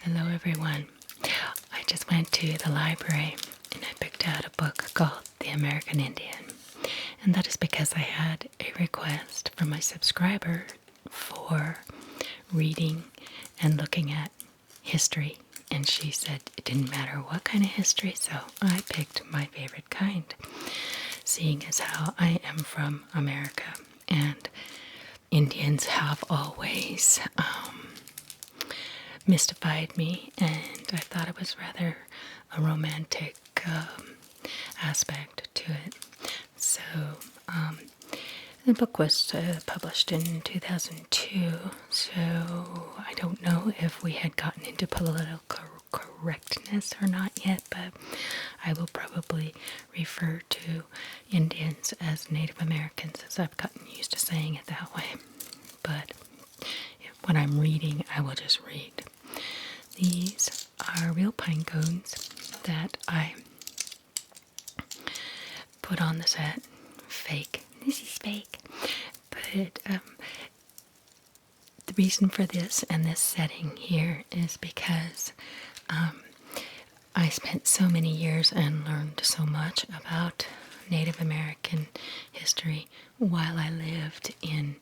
Hello everyone. I just went to the library and I picked out a book called The American Indian. And that is because I had a request from my subscriber for reading and looking at history. And she said it didn't matter what kind of history, so I picked my favorite kind, seeing as how I am from America and Indians have always mystified me, and I thought it was rather a romantic aspect to it. So the book was published in 2002, so I don't know if we had gotten into political correctness or not yet, but I will probably refer to Indians as Native Americans, as I've gotten used to saying it that way. But when I'm reading, I will just read. These are real pine cones that I put on the set. Fake. This is fake. But the reason for this and this setting here is because I spent so many years and learned so much about Native American history while I lived in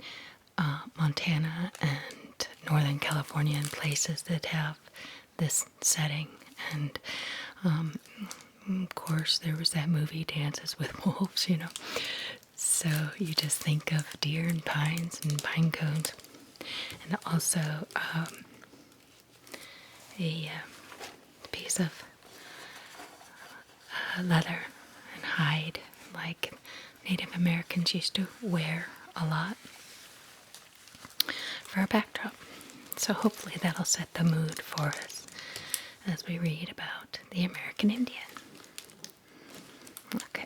Montana and Northern California and places that have this setting. And of course there was that movie Dances with Wolves, you know. So you just think of deer and pines and pine cones, and also a piece of leather and hide like Native Americans used to wear a lot for a backdrop. So hopefully that'll set the mood for us as we read about the American Indian. Okay.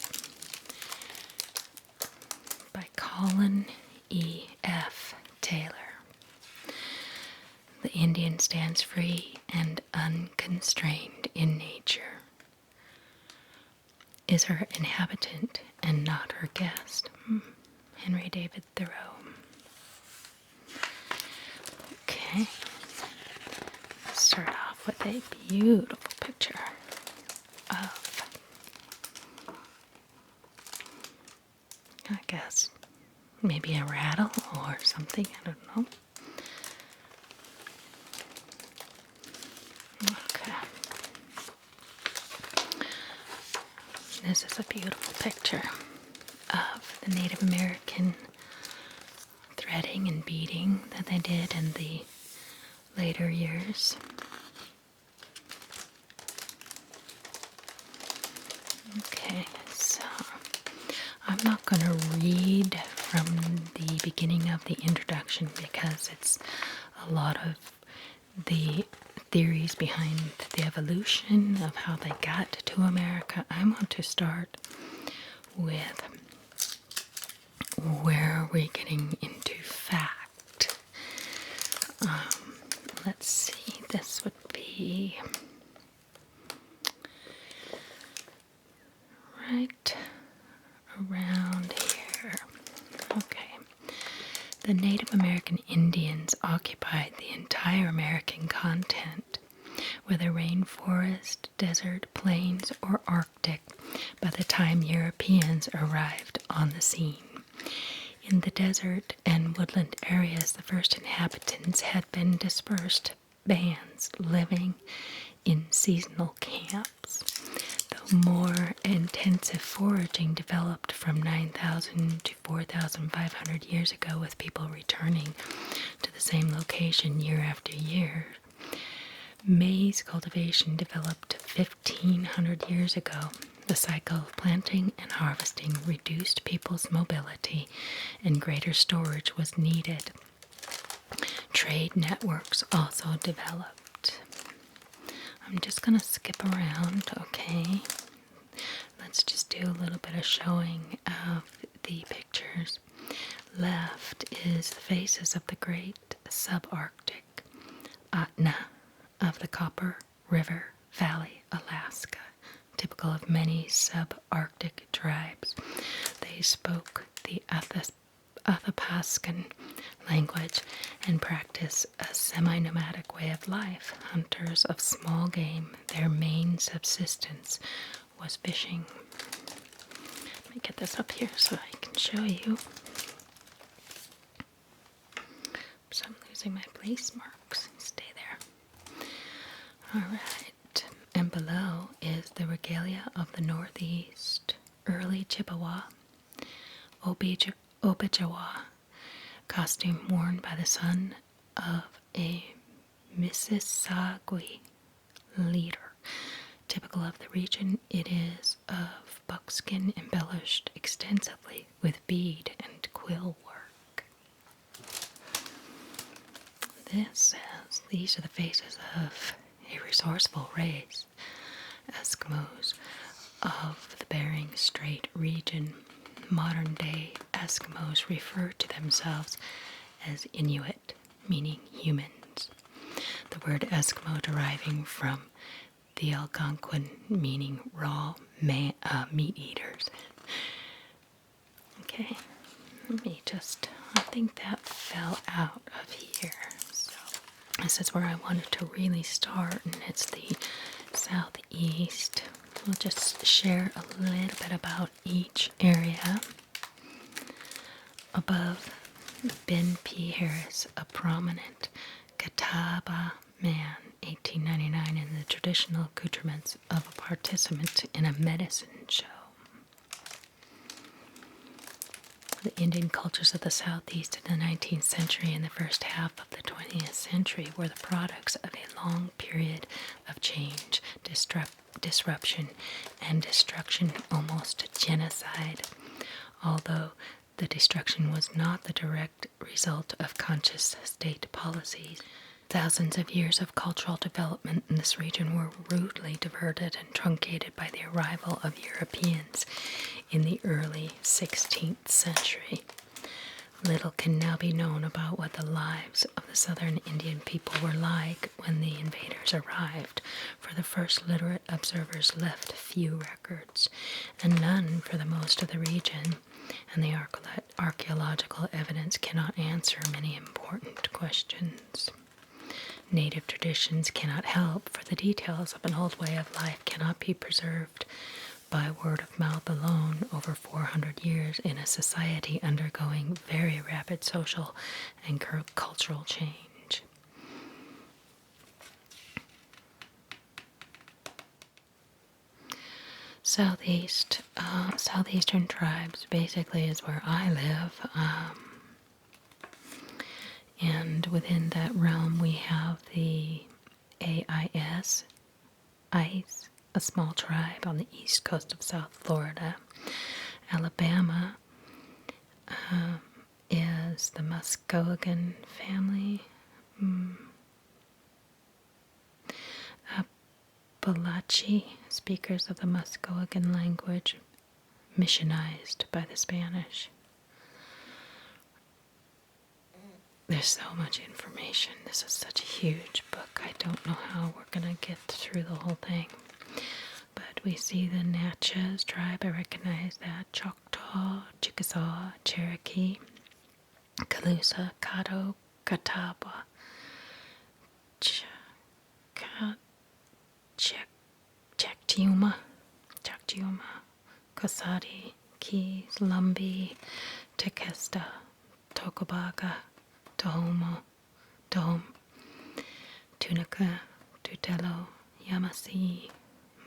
By Colin E. F. Taylor. The Indian stands free and unconstrained in nature, is her inhabitant and not her guest. Henry David Thoreau. Okay, let's start off with a beautiful picture of, I guess, maybe a rattle or something, I don't know. Okay. This is a beautiful picture of the Native American threading and beading that they did in the later years. Okay, so I'm not going to read from the beginning of the introduction because it's a lot of the theories behind the evolution of how they got to America. I want to start with where we're getting into fact. Let's see, this would be right around here. Okay. The Native American Indians occupied the entire American continent, whether rainforest, desert, plains, or Arctic, by the time Europeans arrived on the scene. In the desert and woodland areas, the first inhabitants had been dispersed bands living in seasonal camps. Though more intensive foraging developed from 9,000 to 4,500 years ago, with people returning to the same location year after year, maize cultivation developed 1,500 years ago. The cycle of planting and harvesting reduced people's mobility, and greater storage was needed. Trade networks also developed. I'm just going to skip around, okay? Let's just do a little bit of showing of the pictures. Left is the faces of the great subarctic Atna of the Copper River Valley, Alaska, typical of many subarctic tribes. They spoke the Athabascan language, and practice a semi-nomadic way of life. Hunters of small game, their main subsistence was fishing. Let me get this up here so I can show you. So I'm losing my place marks. Stay there. Alright. And below is the regalia of the Northeast. Early Chippewa, Obijawa, costume worn by the son of a Mississauga leader. Typical of the region, it is of buckskin embellished extensively with bead and quill work. This says these are the faces of a resourceful race, Eskimos of the Bering Strait region. Modern-day Eskimos refer to themselves as Inuit, meaning humans. The word Eskimo deriving from the Algonquin, meaning raw meat eaters. Okay, I think that fell out of here. So this is where I wanted to really start, and it's the Southeast. We'll just share a little bit about each area. Above, Ben P. Harris, a prominent Catawba man, 1899, in the traditional accoutrements of a participant in a medicine show. The Indian cultures of the Southeast in the 19th century and the first half of the 20th century were the products of a long period of change, disruption, and destruction, almost genocide. Although the destruction was not the direct result of conscious state policies, thousands of years of cultural development in this region were rudely diverted and truncated by the arrival of Europeans in the early 16th century. Little can now be known about what the lives of the southern Indian people were like when the invaders arrived, for the first literate observers left few records, and none for the most of the region, and the archaeological evidence cannot answer many important questions. Native traditions cannot help, for the details of an old way of life cannot be preserved by word of mouth alone over 400 years in a society undergoing very rapid social and cultural change. Southeastern Tribes basically is where I live. And within that realm, we have the AIS, ICE, a small tribe on the east coast of South Florida. Alabama is the Muskegon family. Appalachee, speakers of the Muskegon language, missionized by the Spanish. There's so much information. This is such a huge book. I don't know how we're going to get through the whole thing. But we see the Natchez Tribe. I recognize that. Choctaw, Chickasaw, Cherokee, Calusa, Caddo, Catawba, Chactiuma, Cosati, Keys, Lumbee, Tequesta, Tocobaga, Tohomo, Tunica, Tutelo, Yamasee,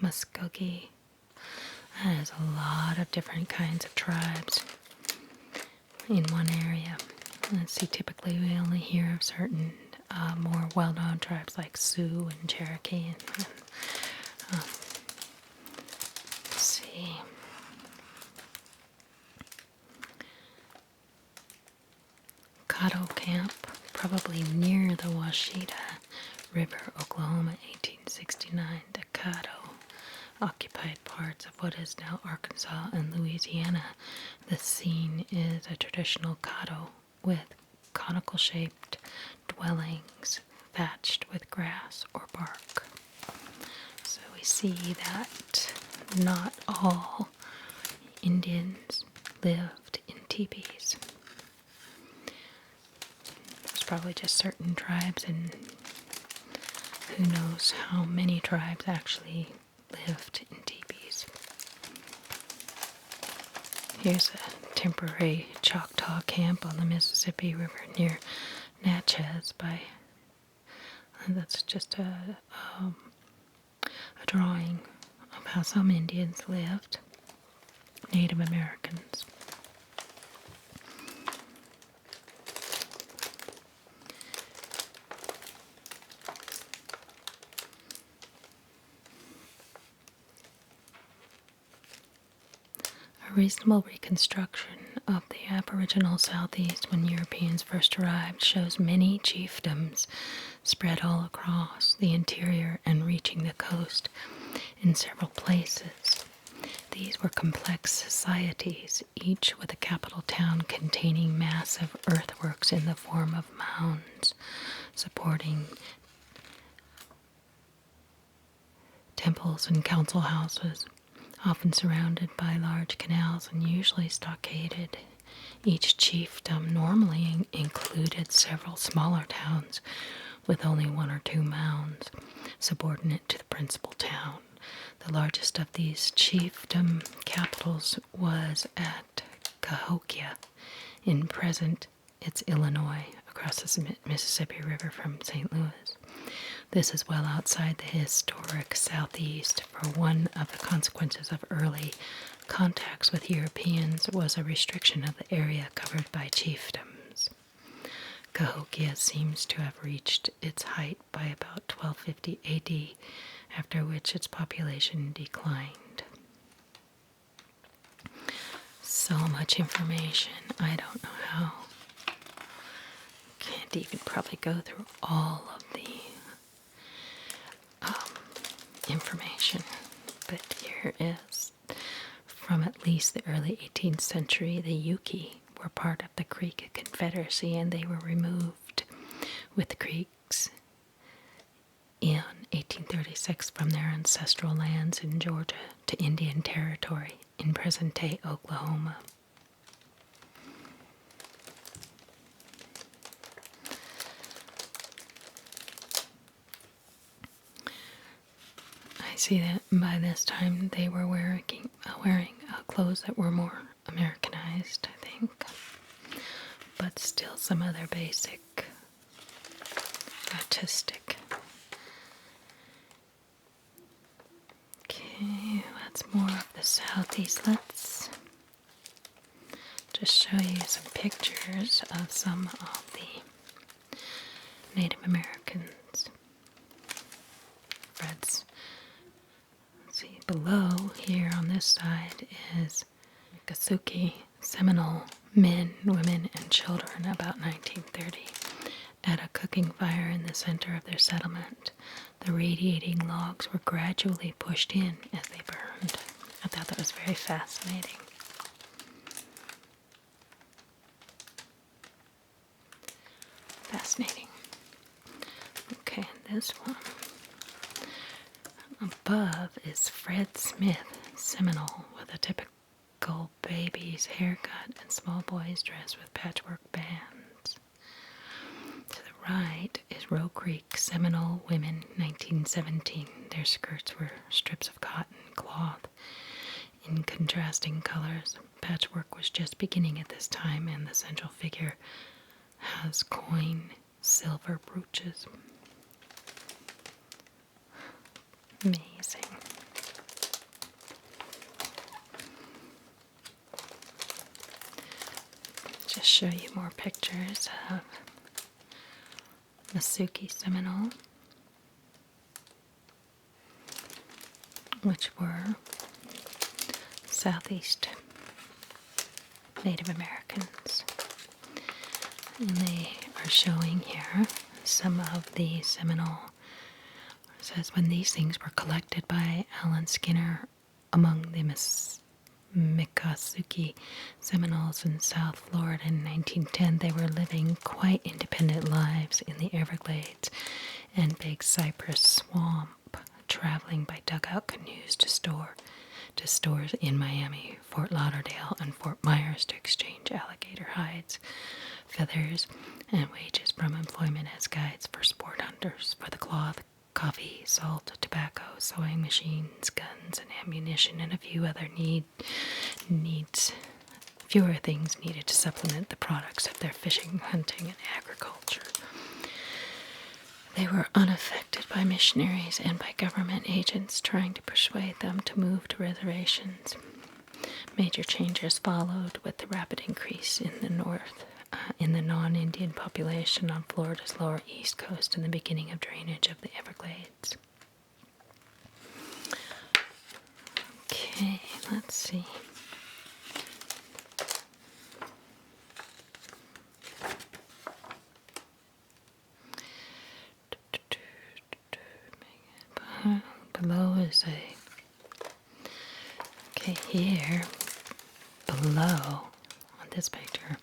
Muskogee. There's a lot of different kinds of tribes in one area. Let's see, typically we only hear of certain more well-known tribes like Sioux and Cherokee. Let's see. Caddo Camp, probably near the Washita River, Oklahoma, 1869. The Caddo occupied parts of what is now Arkansas and Louisiana. The scene is a traditional Caddo with conical-shaped dwellings thatched with grass or bark. So we see that not all Indians lived in teepees. probably just certain tribes, and who knows how many tribes actually lived in teepees. Here's a temporary Choctaw camp on the Mississippi River near Natchez that's just a drawing of how some Indians lived, Native Americans. A reasonable reconstruction of the aboriginal Southeast when Europeans first arrived shows many chiefdoms spread all across the interior and reaching the coast in several places. These were complex societies, each with a capital town containing massive earthworks in the form of mounds, supporting temples and council houses, often surrounded by large canals and usually stockaded. Each chiefdom normally included several smaller towns with only one or two mounds, subordinate to the principal town. The largest of these chiefdom capitals was at Cahokia, in present it's Illinois, across the Mississippi River from St. Louis. This is well outside the historic Southeast, for one of the consequences of early contacts with Europeans was a restriction of the area covered by chiefdoms. Cahokia seems to have reached its height by about 1250 AD, after which its population declined. So much information. I don't know how. Can't even probably go through all of the information, but here is from at least the early 18th century. The Yuki were part of the Creek Confederacy, and they were removed with the Creeks in 1836 from their ancestral lands in Georgia to Indian Territory in present-day Oklahoma. I see that by this time they were wearing clothes that were more Americanized, I think, but still some other basic artistic. Okay, that's more of the Southeast. Let's just show you some pictures of some of the Native Americans. Fred's. See, below here on this side is Miccosukee Seminole men, women, and children about 1930 at a cooking fire in the center of their settlement. The radiating logs were gradually pushed in as they burned. I thought that was very fascinating. Fascinating. Okay, this one. Above is Fred Smith, Seminole, with a typical baby's haircut and small boy's dress with patchwork bands. To the right is Roe Creek, Seminole women, 1917. Their skirts were strips of cotton cloth in contrasting colors. Patchwork was just beginning at this time, and the central figure has coin silver brooches. Amazing. Just show you more pictures of Miccosukee Seminole, which were Southeast Native Americans. And they are showing here some of the Seminole. It says, when these things were collected by Alan Skinner among the Miccosukee Seminoles in South Florida in 1910, they were living quite independent lives in the Everglades and Big Cypress Swamp, traveling by dugout canoes to to stores in Miami, Fort Lauderdale, and Fort Myers to exchange alligator hides, feathers, and wages from employment as guides for sport hunters for the cloth, coffee, salt, tobacco, sewing machines, guns, and ammunition, and a few other fewer things needed to supplement the products of their fishing, hunting, and agriculture. They were unaffected by missionaries and by government agents trying to persuade them to move to reservations. Major changes followed with the rapid increase in the north, in the non-Indian population on Florida's lower east coast and the beginning of drainage of the Everglades. Okay, let's see. Below is okay, here, below, on this picture,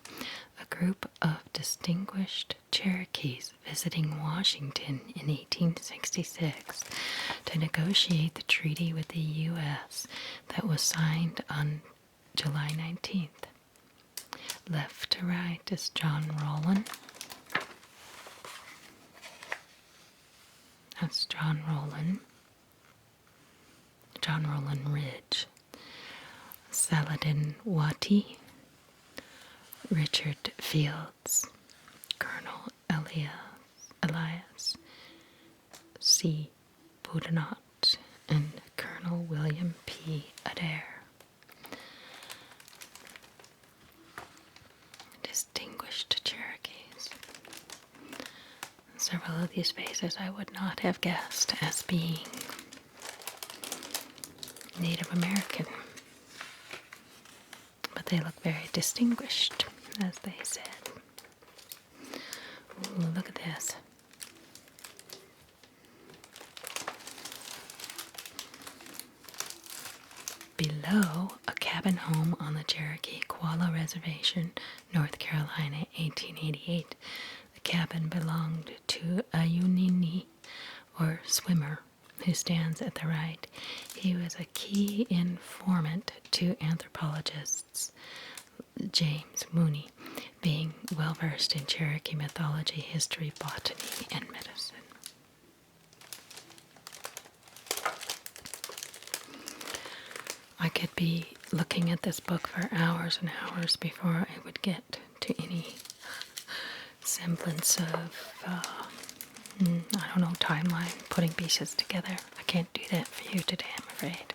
a group of distinguished Cherokees visiting Washington in 1866 to negotiate the treaty with the U.S. that was signed on July 19th. Left to right is John Rowland. That's John Rowland. John Rowland Ridge. Saladin Wati, Richard Fields, Colonel Elias C. Boudinot, and Colonel William P. Adair. Distinguished Cherokees. Several of these faces I would not have guessed as being Native American, but they look very distinguished, as they said. Ooh, look at this. Below, a cabin home on the Cherokee Qualla Reservation, North Carolina, 1888. The cabin belonged to a Unini, or swimmer, who stands at the right. He was a key informant to anthropologists James Mooney, being well versed in Cherokee mythology, history, botany, and medicine. I could be looking at this book for hours and hours before I would get to any semblance of timeline, putting pieces together. I can't do that for you today, I'm afraid.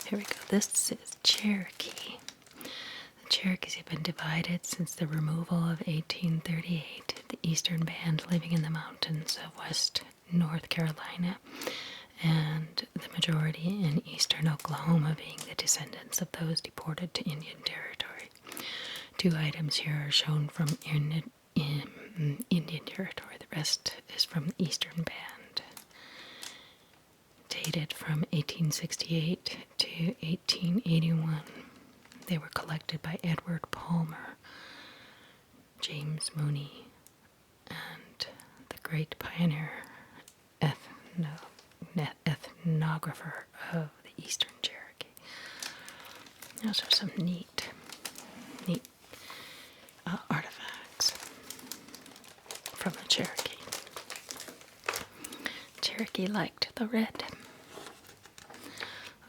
Here we go. This is Cherokee. The Cherokees have been divided since the removal of 1838, the eastern band living in the mountains of west North Carolina, and the majority in eastern Oklahoma being the descendants of those deported to Indian Territory. 2 items here are shown from Indian Territory. The rest is from the eastern band. Dated from 1868 to 1881. They were collected by Edward Palmer, James Mooney, and the great pioneer ethnographer of the Eastern Cherokee. Those are some neat artifacts from the Cherokee. Cherokee liked the red.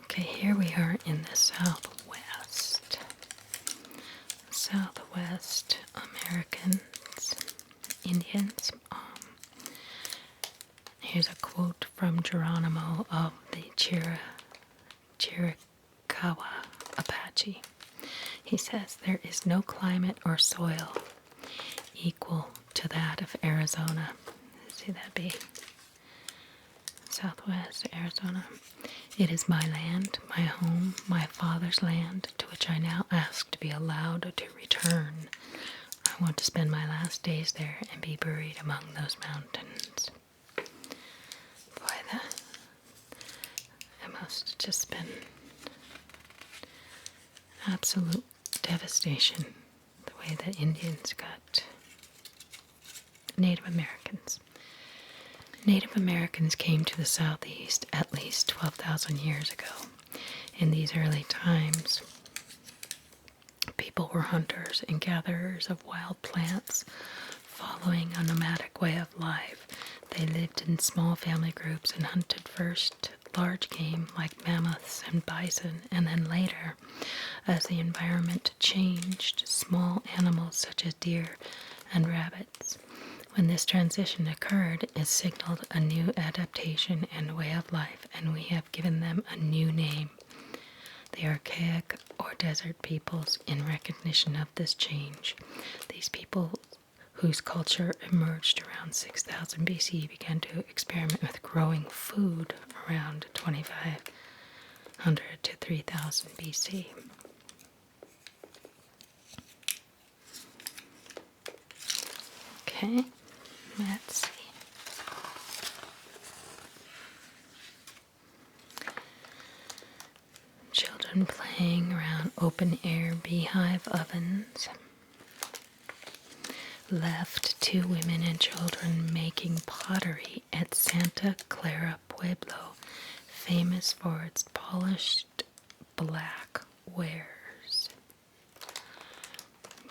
Okay, here we are in the Southwest. Southwest Americans, Indians. Here's a quote from Geronimo of the Cherokees Apache. He says, "There is no climate or soil equal to that of Arizona." See that be? Southwest Arizona. "It is my land, my home, my father's land, to which I now ask to be allowed to return. I want to spend my last days there and be buried among those mountains." Boy, that must have just been absolute devastation, the way that Indians got Native Americans. Native Americans came to the Southeast at least 12,000 years ago. In these early times, people were hunters and gatherers of wild plants, following a nomadic way of life. They lived in small family groups and hunted first large game like mammoths and bison, and then later, as the environment changed, small animals such as deer and rabbits. When this transition occurred, it signaled a new adaptation and way of life, and we have given them a new name, the archaic or desert peoples, in recognition of this change. These people, whose culture emerged around 6000 BC, began to experiment with growing food around 2500 to 3000 BC. Okay, let's see. Children playing around open-air beehive ovens. Left 2 women and children making pottery at Santa Clara Pueblo, famous for its polished black wares.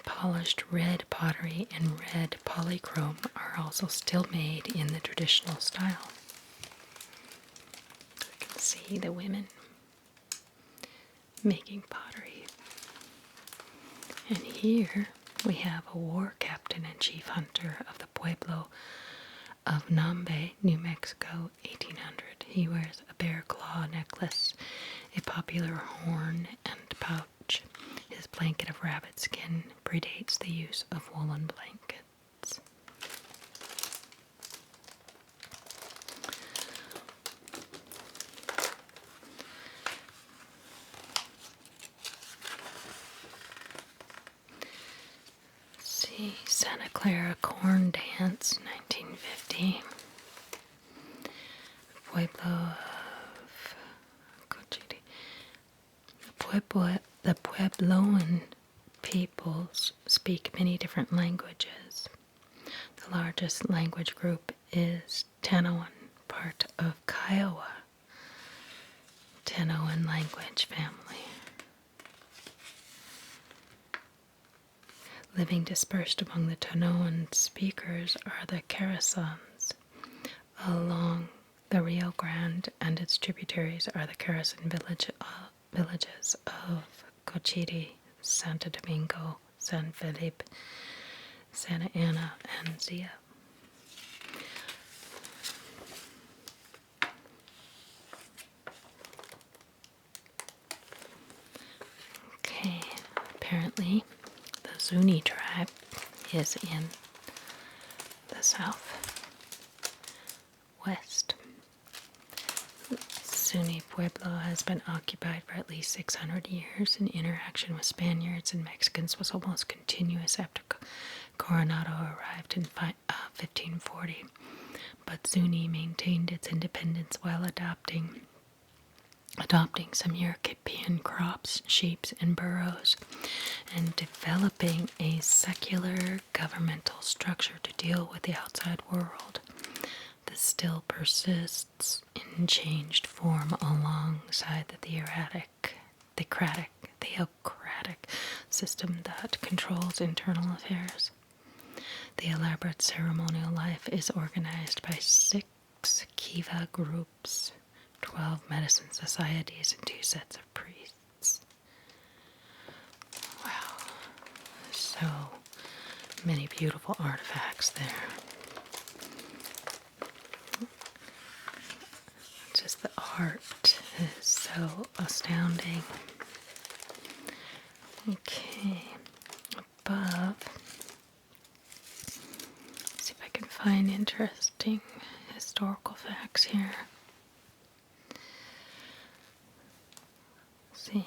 Polished red pottery and red polychrome are also still made in the traditional style. You can see the women making pottery. And here we have a war captain and chief hunter of the Pueblo of Nambe, New Mexico, 1800. He wears a bear claw necklace, a popular horn, and pouch. His blanket of rabbit skin predates the use of woolen blankets. See, Santa Clara Corn Dance, 1950. Pueblo of Cochiti. The Puebloan peoples speak many different languages. The largest language group is Tanoan, part of Kaiwa, Tanoan language family. Living dispersed among the Tanoan speakers are the Carasans. Along the Rio Grande and its tributaries are the Carasan villages of Cochiti, Santo Domingo, San Felipe, Santa Ana, and Zia. Okay, apparently the Zuni tribe is in the southwest. Zuni Pueblo has been occupied for at least 600 years, and interaction with Spaniards and Mexicans was almost continuous after Coronado arrived in 1540. But Zuni maintained its independence while adopting some European crops, sheep, and burros, and developing a secular governmental structure to deal with the outside world. This still persists in changed form alongside the theocratic system that controls internal affairs. The elaborate ceremonial life is organized by 6 kiva groups, 12 medicine societies, and 2 sets of priests. Wow, so many beautiful artifacts there. Just the art is so astounding. Okay, above, let's see if I can find interesting historical facts here. Let's see.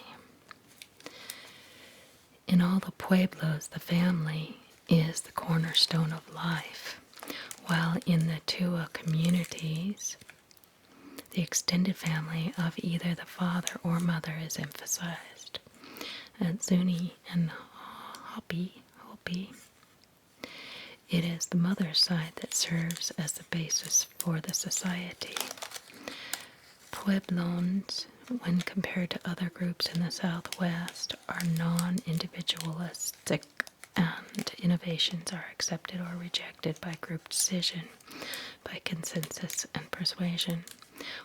In all the pueblos, the family is the cornerstone of life, while in the Tua communities, the extended family of either the father or mother is emphasized. At Zuni and Hopi, it is the mother's side that serves as the basis for the society. Puebloans when compared to other groups in the Southwest, are non-individualistic and innovations are accepted or rejected by group decision, by consensus and persuasion.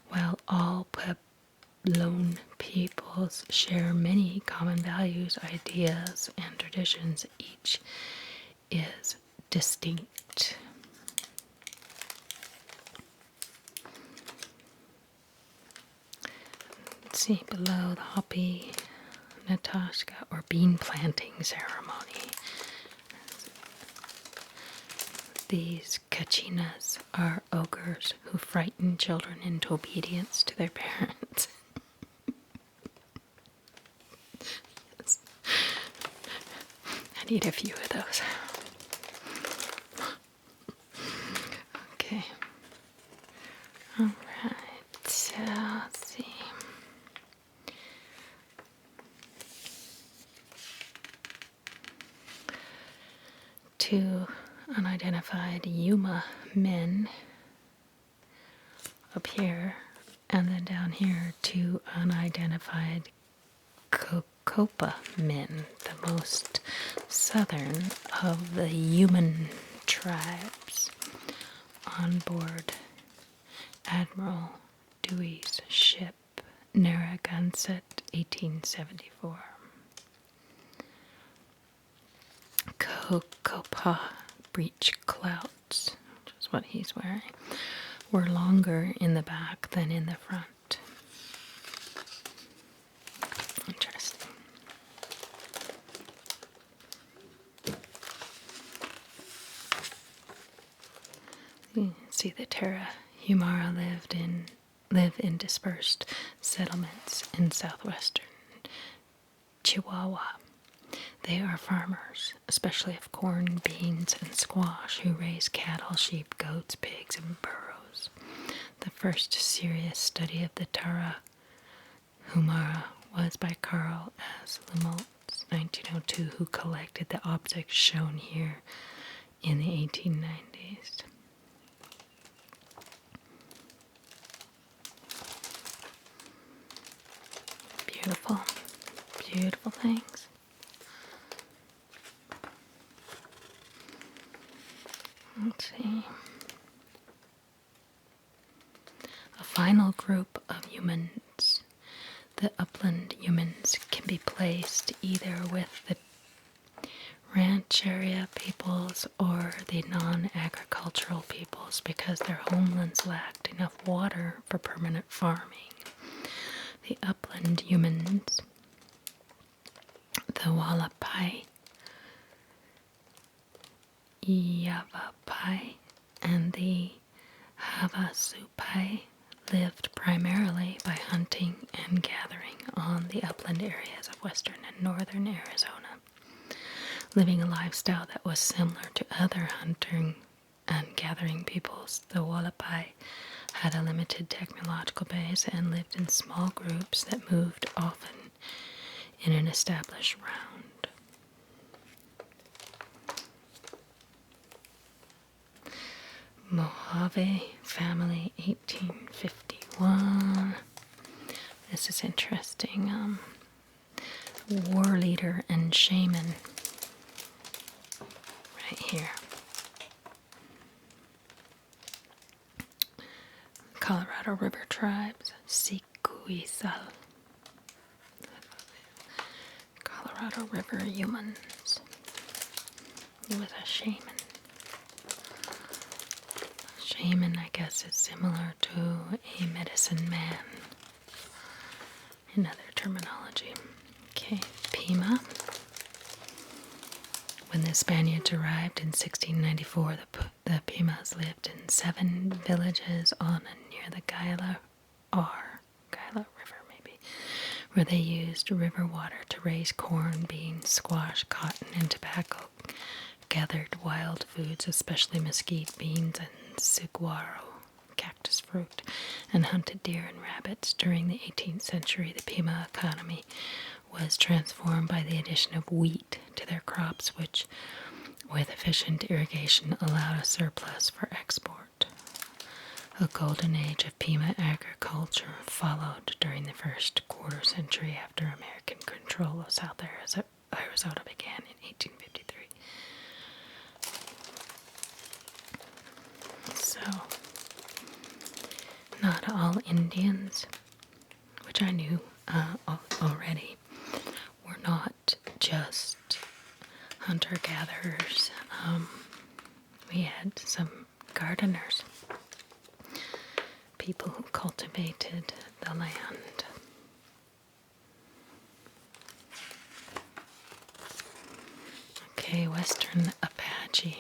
While all Puebloan peoples share many common values, ideas, and traditions, each is distinct. Let's see below the Hopi Natashka or bean planting ceremony. These kachinas are ogres who frighten children into obedience to their parents. Yes. I need a few of those. Okay. All right. So, let's see. Two unidentified Yuma men up here, and then down here, two unidentified Cocopa men, the most southern of the human tribes, on board Admiral Dewey's ship Narragansett, 1874. Cocopa breech clouts, which is what he's wearing, were longer in the back than in the front. Interesting. You can see the Tarahumara live in dispersed settlements in southwestern Chihuahua. They are farmers, especially of corn, beans, and squash, who raise cattle, sheep, goats, pigs, and burros. The first serious study of the Tarahumara was by Carl S. Lumoltz, 1902, who collected the objects shown here in the 1890s. Beautiful, beautiful things. Let's see. A final group of humans, the Upland Humans, can be placed either with the rancheria peoples or the non-agricultural peoples because their homelands lacked enough water for permanent farming. The Upland Humans, the Wallapai, Yavapai, and the Havasupai lived primarily by hunting and gathering on the upland areas of western and northern Arizona, living a lifestyle that was similar to other hunting and gathering peoples. The Wallapai had a limited technological base and lived in small groups that moved often in an established round. Mojave family, 1851. This is interesting. War leader and shaman. Right here. Colorado River tribes, Sikuisal. Colorado River humans. He was a shaman. Shaman, I guess, is similar to a medicine man in other terminology. Okay, Pima. When the Spaniards arrived in 1694, the Pimas lived in 7 villages on and near the Kaiwa River, maybe, where they used river water to raise corn, beans, squash, cotton, and tobacco, gathered wild foods, especially mesquite, beans, and saguaro, cactus fruit, and hunted deer and rabbits. During the 18th century, the Pima economy was transformed by the addition of wheat to their crops, which, with efficient irrigation, allowed a surplus for export. A golden age of Pima agriculture followed during the first quarter century after American control of South Arizona began in 1853. So, not all Indians, which I knew already, were not just hunter-gatherers. We had some gardeners, people who cultivated the land. Okay, Western Apache.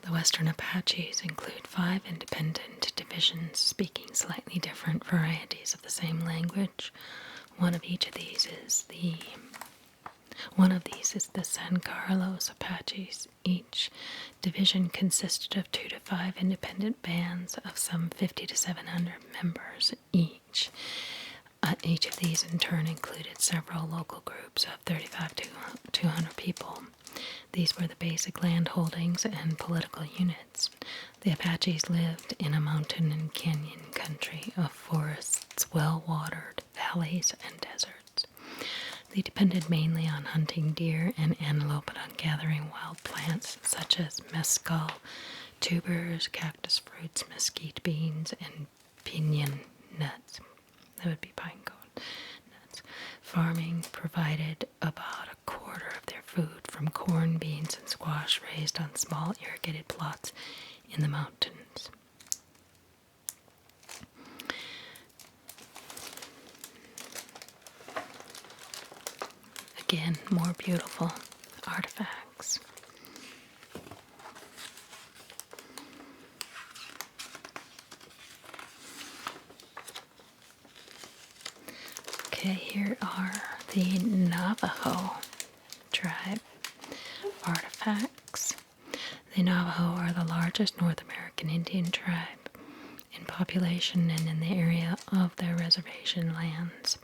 The Western Apaches include 5 independent divisions speaking slightly different varieties of the same language. One of these is the San Carlos Apaches. Each division consisted of 2 to 5 independent bands of some 50 to 700 members each. Each of these in turn included several local groups of 35 to 200 people. These were the basic land holdings and political units. The Apaches lived in a mountain and canyon country of forests, well-watered valleys, and deserts. They depended mainly on hunting deer and antelope and on gathering wild plants such as mescal, tubers, cactus fruits, mesquite beans, and piñon nuts. That would be pine cone nuts. Farming provided about a quarter of their food from corn, beans, and squash raised on small irrigated plots in the mountains. Again, more beautiful artifacts. Okay, here are the Navajo Tribe artifacts. The Navajo are the largest North American Indian tribe in population and in the area of their reservation lands.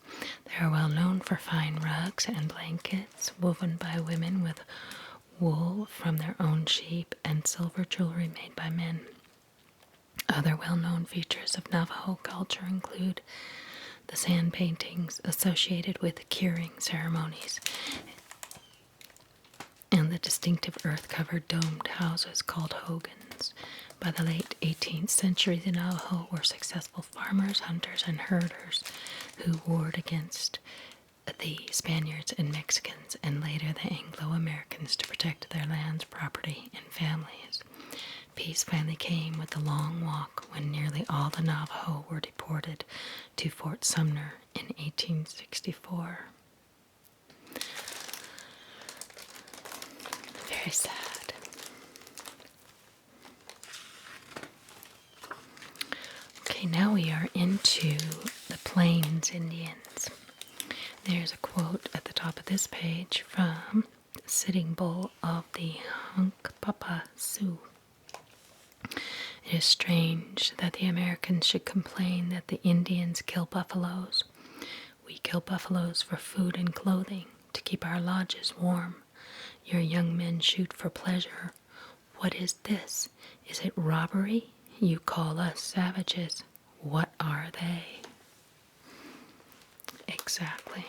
They are well known for fine rugs and blankets woven by women with wool from their own sheep and silver jewelry made by men. Other well-known features of Navajo culture include the sand paintings associated with curing ceremonies and the distinctive earth-covered domed houses called hogans. By the late 18th century, the Navajo were successful farmers, hunters, and herders who warred against the Spaniards and Mexicans, and later the Anglo-Americans, to protect their lands, property, and families. Peace finally came with the Long Walk when nearly all the Navajo were deported to Fort Sumner in 1864. Very sad. Okay, now we are into the Plains Indians. There's a quote at the top of this page from Sitting Bull of the Hunkpapa Sioux. It is strange that the Americans should complain that the Indians kill buffaloes. We kill buffaloes for food and clothing, to keep our lodges warm. Your young men shoot for pleasure. What is this? Is it robbery? You call us savages. What are they? Exactly.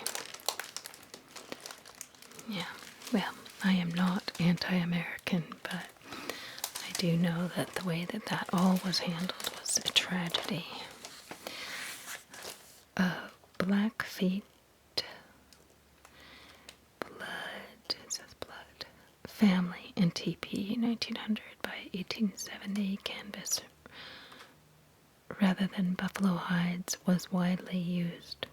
Yeah, well, I am not anti-American, but I do know that the way that all was handled was a tragedy. Blackfeet, family and TP 1900 by 1870 canvas rather than buffalo hides was widely used.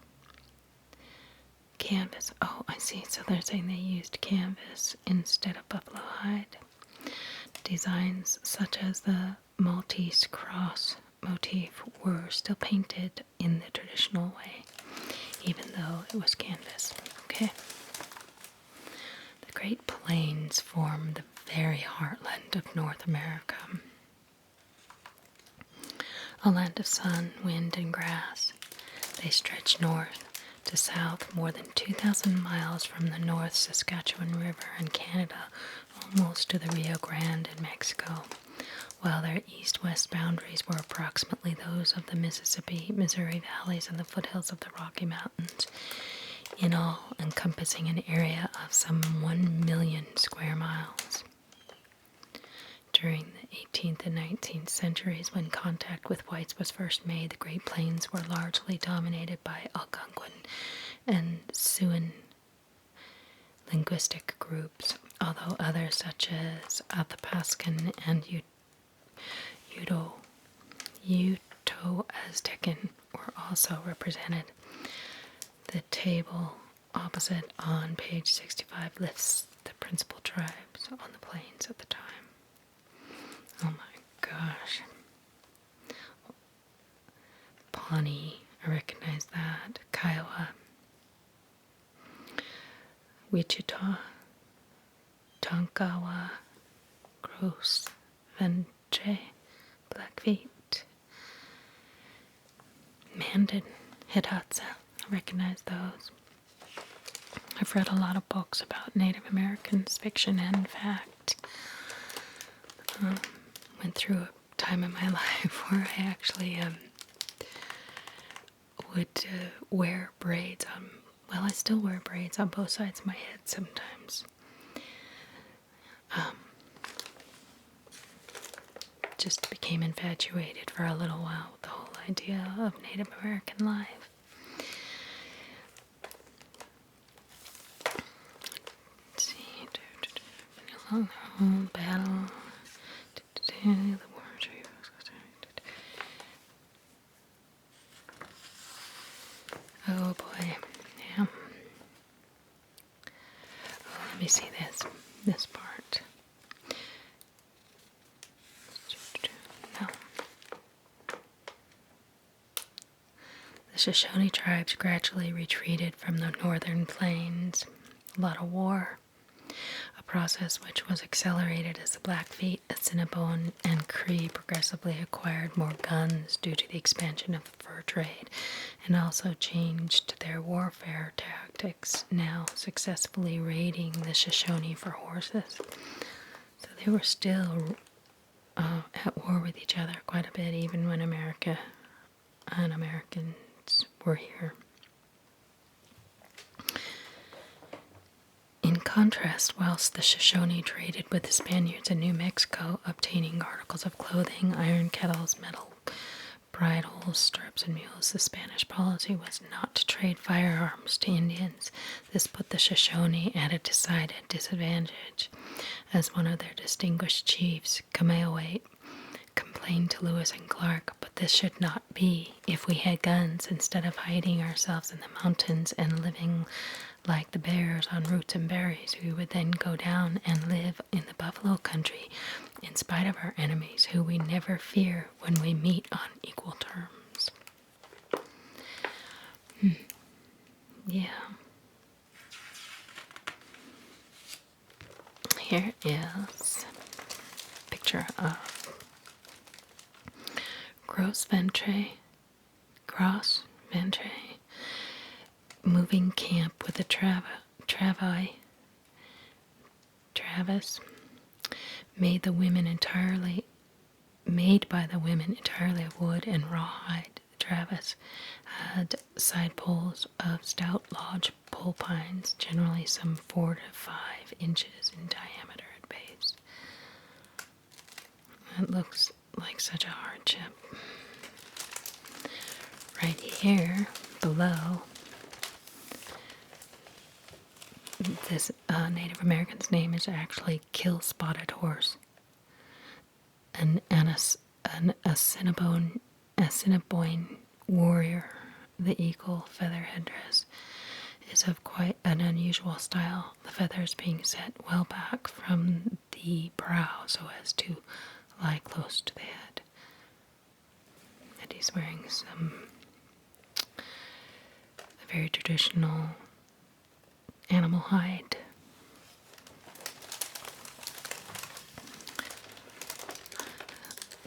Canvas, oh I see, so they're saying they used canvas instead of buffalo hide. Designs such as the Maltese cross motif were still painted in the traditional way, even though it was canvas. Okay. The Great Plains form the very heartland of North America. A land of sun, wind, and grass. They stretch north to south more than 2,000 miles from the North Saskatchewan River in Canada, almost to the Rio Grande in Mexico. while their east-west boundaries were approximately those of the Mississippi, Missouri valleys, and the foothills of the Rocky Mountains, in all encompassing an area of some 1 million square miles. During the 18th and 19th centuries, when contact with whites was first made, the Great Plains were largely dominated by Algonquin and Siouan linguistic groups, although others such as Athapascan and Uto-Aztecan were also represented. The table opposite on page 65 lists the principal tribes on the plains at the time. Oh my gosh. Pawnee, I recognize that. Kaiwa, Wichita, Tonkawa, Gross, Ventre, Blackfeet, Mandan, Hidatsa, I recognize those. I've read a lot of books about Native Americans, fiction and fact. Went through a time in my life where I actually would wear braids on, well, I still wear braids on both sides of my head sometimes. Just became infatuated for a little while with the whole idea of Native American life. Let's see. Along the whole battle. The war tree. Oh boy. Yeah. Oh, let me see this part. No. The Shoshone tribes gradually retreated from the northern plains. A lot of war. A process which was accelerated as the Blackfeet, Assiniboine, and Cree progressively acquired more guns due to the expansion of the fur trade, and also changed their warfare tactics, now successfully raiding the Shoshone for horses. So they were still at war with each other quite a bit, even when America and Americans were here. In contrast, whilst the Shoshone traded with the Spaniards in New Mexico, obtaining articles of clothing, iron kettles, metal bridles, stirrups, and mules, the Spanish policy was not to trade firearms to Indians. This put the Shoshone at a decided disadvantage, as one of their distinguished chiefs, Kamehameha, complained to Lewis and Clark, "But this should not be. If we had guns, instead of hiding ourselves in the mountains and living like the bears on roots and berries, we would then go down and live in the buffalo country, in spite of our enemies, who we never fear when we meet on equal terms." Yeah. Here is a picture of Gros Ventre, moving camp with the Travis, made by the women entirely of wood and rawhide. The Travis had side poles of stout lodge pole pines, generally some 4 to 5 inches in diameter at base. It looks like such a hardship. Right here, below, this Native American's name is actually Kill Spotted Horse. An Assiniboine warrior, the eagle feather headdress, is of quite an unusual style, the feathers being set well back from the brow so as to lie close to the head. And he's wearing a very traditional animal hide.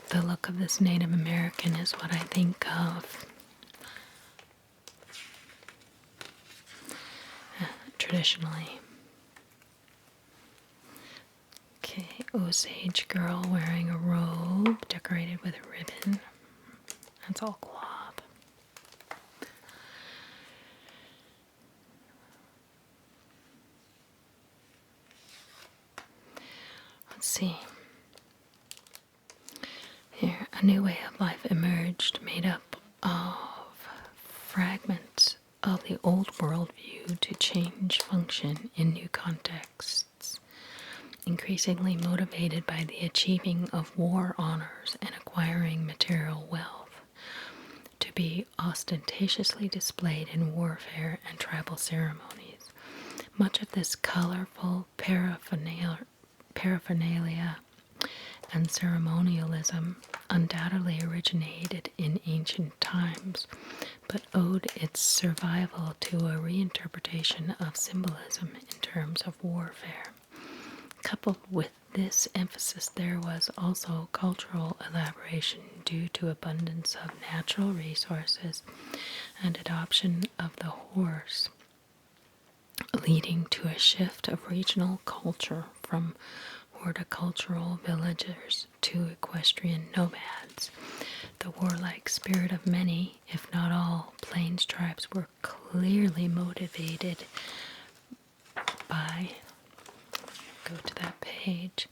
The look of this Native American is what I think of traditionally. Okay, Osage girl wearing a robe decorated with a ribbon. That's all cloth. Let's see. Here, a new way of life emerged made up of fragments of the old world view to change function in new contexts, increasingly motivated by the achieving of war honors and acquiring material wealth, to be ostentatiously displayed in warfare and tribal ceremonies. Much of this colorful paraphernalia and ceremonialism undoubtedly originated in ancient times, but owed its survival to a reinterpretation of symbolism in terms of warfare. Coupled with this emphasis, there was also cultural elaboration due to abundance of natural resources and adoption of the horse, leading to a shift of regional culture from horticultural villagers to equestrian nomads. The warlike spirit of many, if not all, plains tribes were clearly motivated by, go to that page,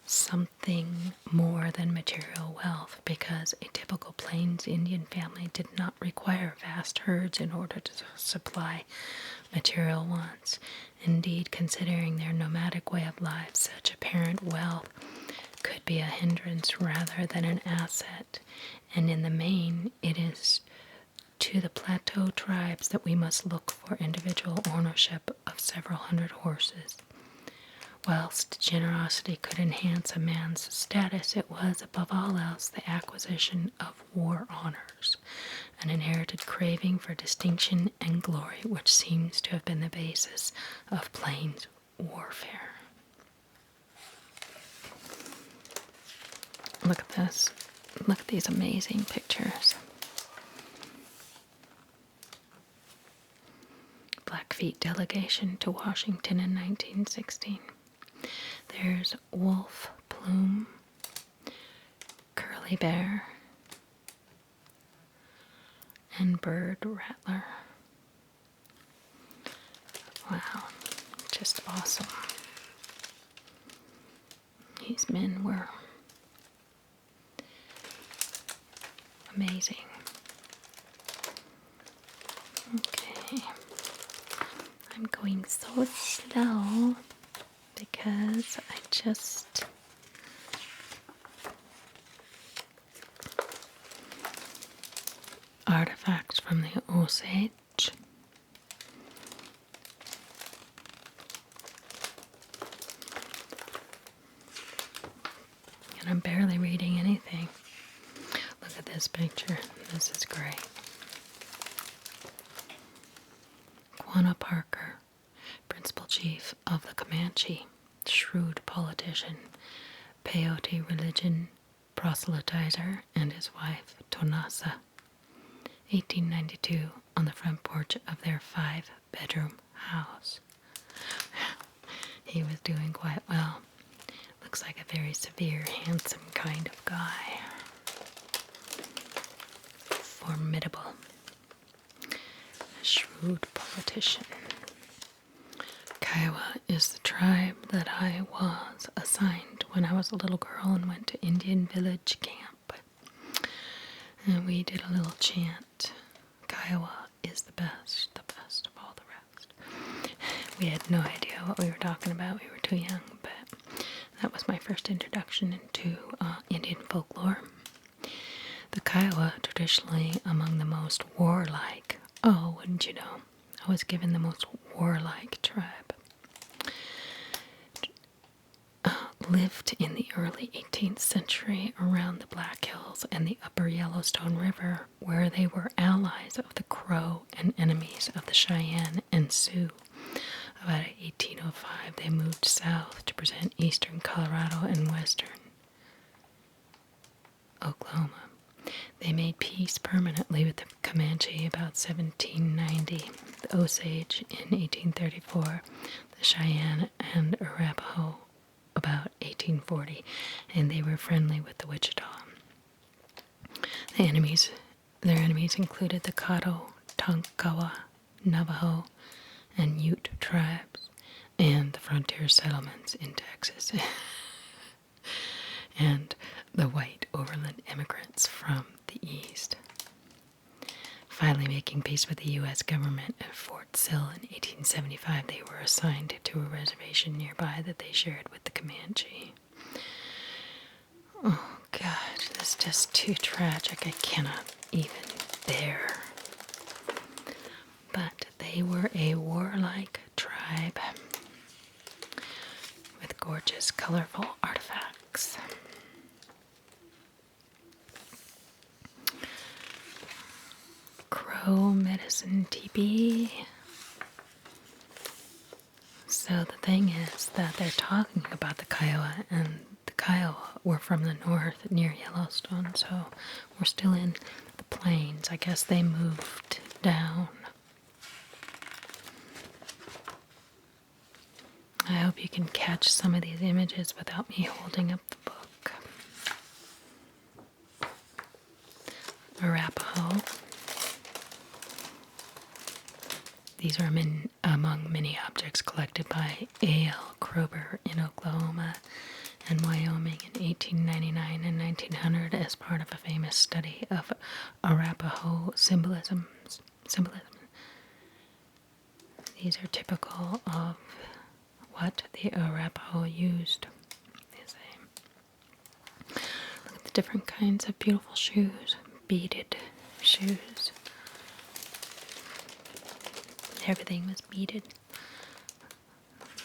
something more than material wealth, because a typical plains Indian family did not require vast herds in order to supply material wants. Indeed, considering their nomadic way of life, such apparent wealth could be a hindrance rather than an asset, and in the main, it is to the Plateau tribes that we must look for individual ownership of several hundred horses. Whilst generosity could enhance a man's status, it was, above all else, the acquisition of war honors, an inherited craving for distinction and glory, which seems to have been the basis of plains warfare. Look at this. Look at these amazing pictures. Blackfeet delegation to Washington in 1916. There's wolf plume, curly bear, and bird rattler. Wow, just awesome. These men were amazing. Okay, I'm going so slow because I just artifacts from the Osage. And I'm barely reading anything. Look at this picture. This is great. Quanah Parker, principal chief of the Comanche, shrewd politician, Paiute religion proselytizer, and his wife, Tonasa. 1892, on the front porch of their 5-bedroom house. He was doing quite well. Looks like a very severe, handsome kind of guy. Formidable. A shrewd politician. Kaiwa is the tribe that I was assigned when I was a little girl and went to Indian village camp. And we did a little chant. Kaiwa is the best of all the rest. We had no idea what we were talking about. We were too young, but that was my first introduction into Indian folklore. The Kaiwa, traditionally among the most warlike, oh, wouldn't you know, I was given the most warlike tribe. Lived in the early 18th century around the Black Hills and the upper Yellowstone River, where they were allies of the Crow and enemies of the Cheyenne and Sioux. About 1805, they moved south to present eastern Colorado and western Oklahoma. They made peace permanently with the Comanche about 1790, the Osage in 1834, the Cheyenne and Arapaho about 18 1840, and they were friendly with the Wichita. Their enemies included the Caddo, Kaiwa, Navajo, and Ute tribes, and the frontier settlements in Texas, and the white overland immigrants from the east. Finally making peace with the U.S. government at Fort Sill in 1875, they were assigned to a reservation nearby that they shared with the Comanche. Oh, God, this is just too tragic. I cannot even bear. But they were a warlike tribe with gorgeous, colorful artifacts. Crow medicine TB. So the thing is that they're talking about the Kaiwa, and the Kaiwa were from the north near Yellowstone, so we're still in the plains. I guess they moved down. I hope you can catch some of these images without me holding up the book. Arapaho. These are among many objects collected by A.L. Kroeber in Oklahoma and Wyoming in 1899 and 1900 as part of a famous study of Arapaho symbolism. These are typical of what the Arapaho used. Look at the different kinds of beautiful shoes, beaded shoes. Everything was beaded.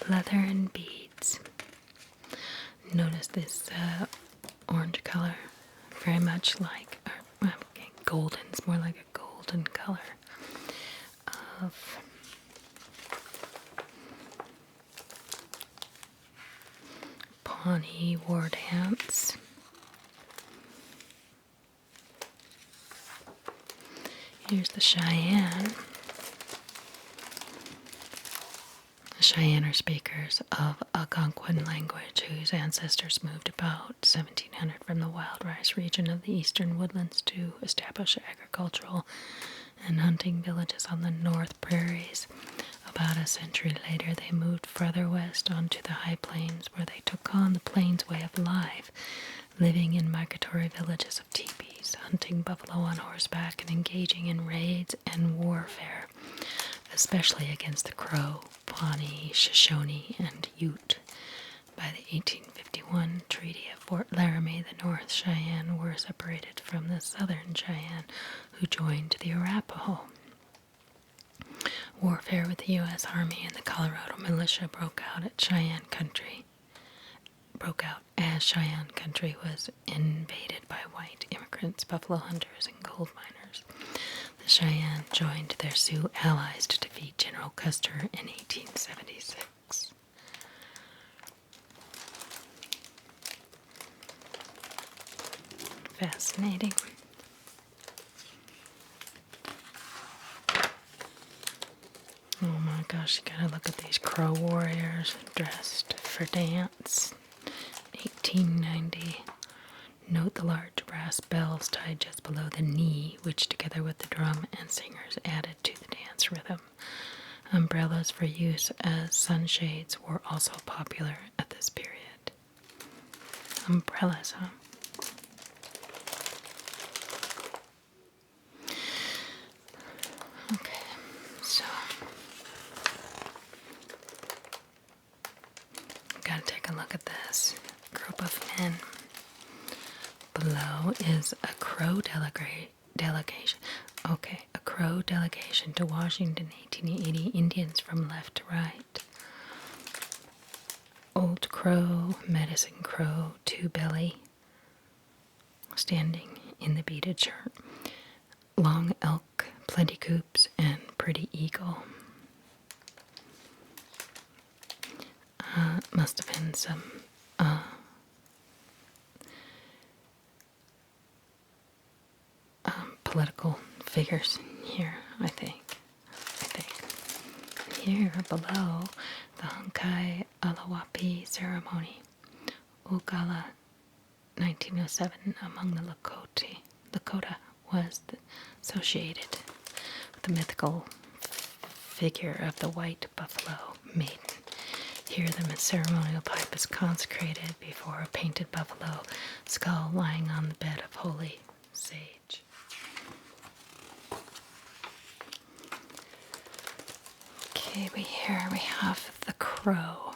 Leather and beads. Notice this orange color, very much like, golden, it's more like a golden color of Pawnee war dance. Here's the Cheyenne. The Cheyenne are speakers of Algonquin language whose ancestors moved about 1700 from the wild rice region of the eastern woodlands to establish agricultural and hunting villages on the North Prairies. About a century later, they moved further west onto the high plains, where they took on the plains way of life, living in migratory villages of teepees, hunting buffalo on horseback, and engaging in raids and warfare, especially against the Crow, Pawnee, Shoshone, and Ute. By the 1851 Treaty of Fort Laramie, the North Cheyenne were separated from the Southern Cheyenne, who joined the Arapaho. Warfare with the U.S. Army and the Colorado militia broke out as Cheyenne country was invaded by white immigrants, buffalo hunters, and gold miners. The Cheyenne joined their Sioux allies to defeat General Custer in 1876. Fascinating. Oh my gosh, you gotta look at these Crow warriors dressed for dance. 1890. Note the large brass bells tied just below the knee, which together with the drum and singers added to the dance rhythm. Umbrellas for use as sunshades were also popular at this period. Umbrellas, huh? Okay, so gotta take a look at this group of men. Below is a Crow delegation. Okay, a Crow delegation to Washington, 1880. Indians from left to right. Old Crow, Medicine Crow, Two Belly, standing in the beaded shirt. Long Elk, Plenty Coops, and Pretty Eagle. Must have been some political figures here, I think. Here below, the Hunkai Alawapi ceremony. Ogala, 1907, among the Lakota was associated with the mythical figure of the white buffalo maiden. Here the ceremonial pipe is consecrated before a painted buffalo skull lying on the bed of holy sage. Okay, here we have the crow.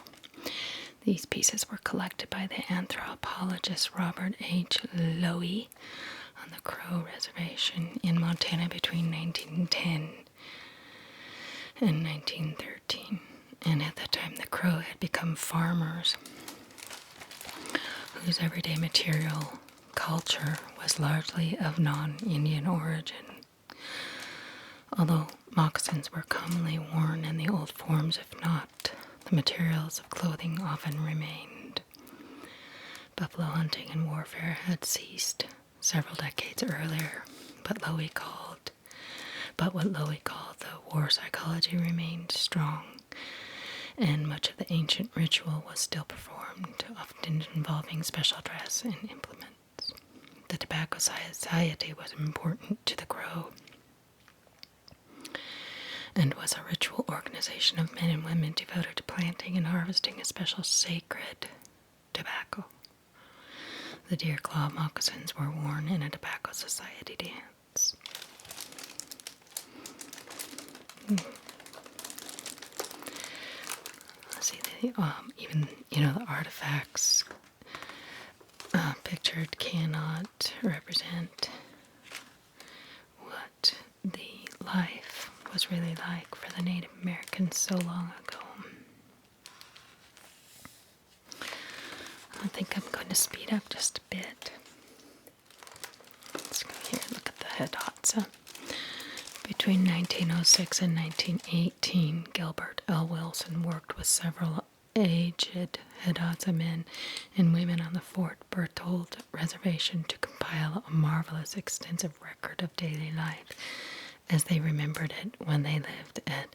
These pieces were collected by the anthropologist Robert H. Lowy on the Crow Reservation in Montana between 1910 and 1913. And at that time, the Crow had become farmers whose everyday material culture was largely of non-Indian origin. Although moccasins were commonly worn in the old forms, if not, the materials of clothing often remained. Buffalo hunting and warfare had ceased several decades earlier, but what Lowy called the war psychology remained strong, and much of the ancient ritual was still performed, often involving special dress and implements. The tobacco society was important to the Crow, and was a ritual organization of men and women devoted to planting and harvesting a special sacred tobacco. The deer claw moccasins were worn in a tobacco society dance. See, even the artifacts pictured cannot represent what the life was really like for the Native Americans so long ago. I think I'm going to speed up just a bit. Let's go here and look at the Hidatsa. Between 1906 and 1918, Gilbert L. Wilson worked with several aged Hidatsa men and women on the Fort Berthold Reservation to compile a marvelous, extensive record of daily life as they remembered it when they lived at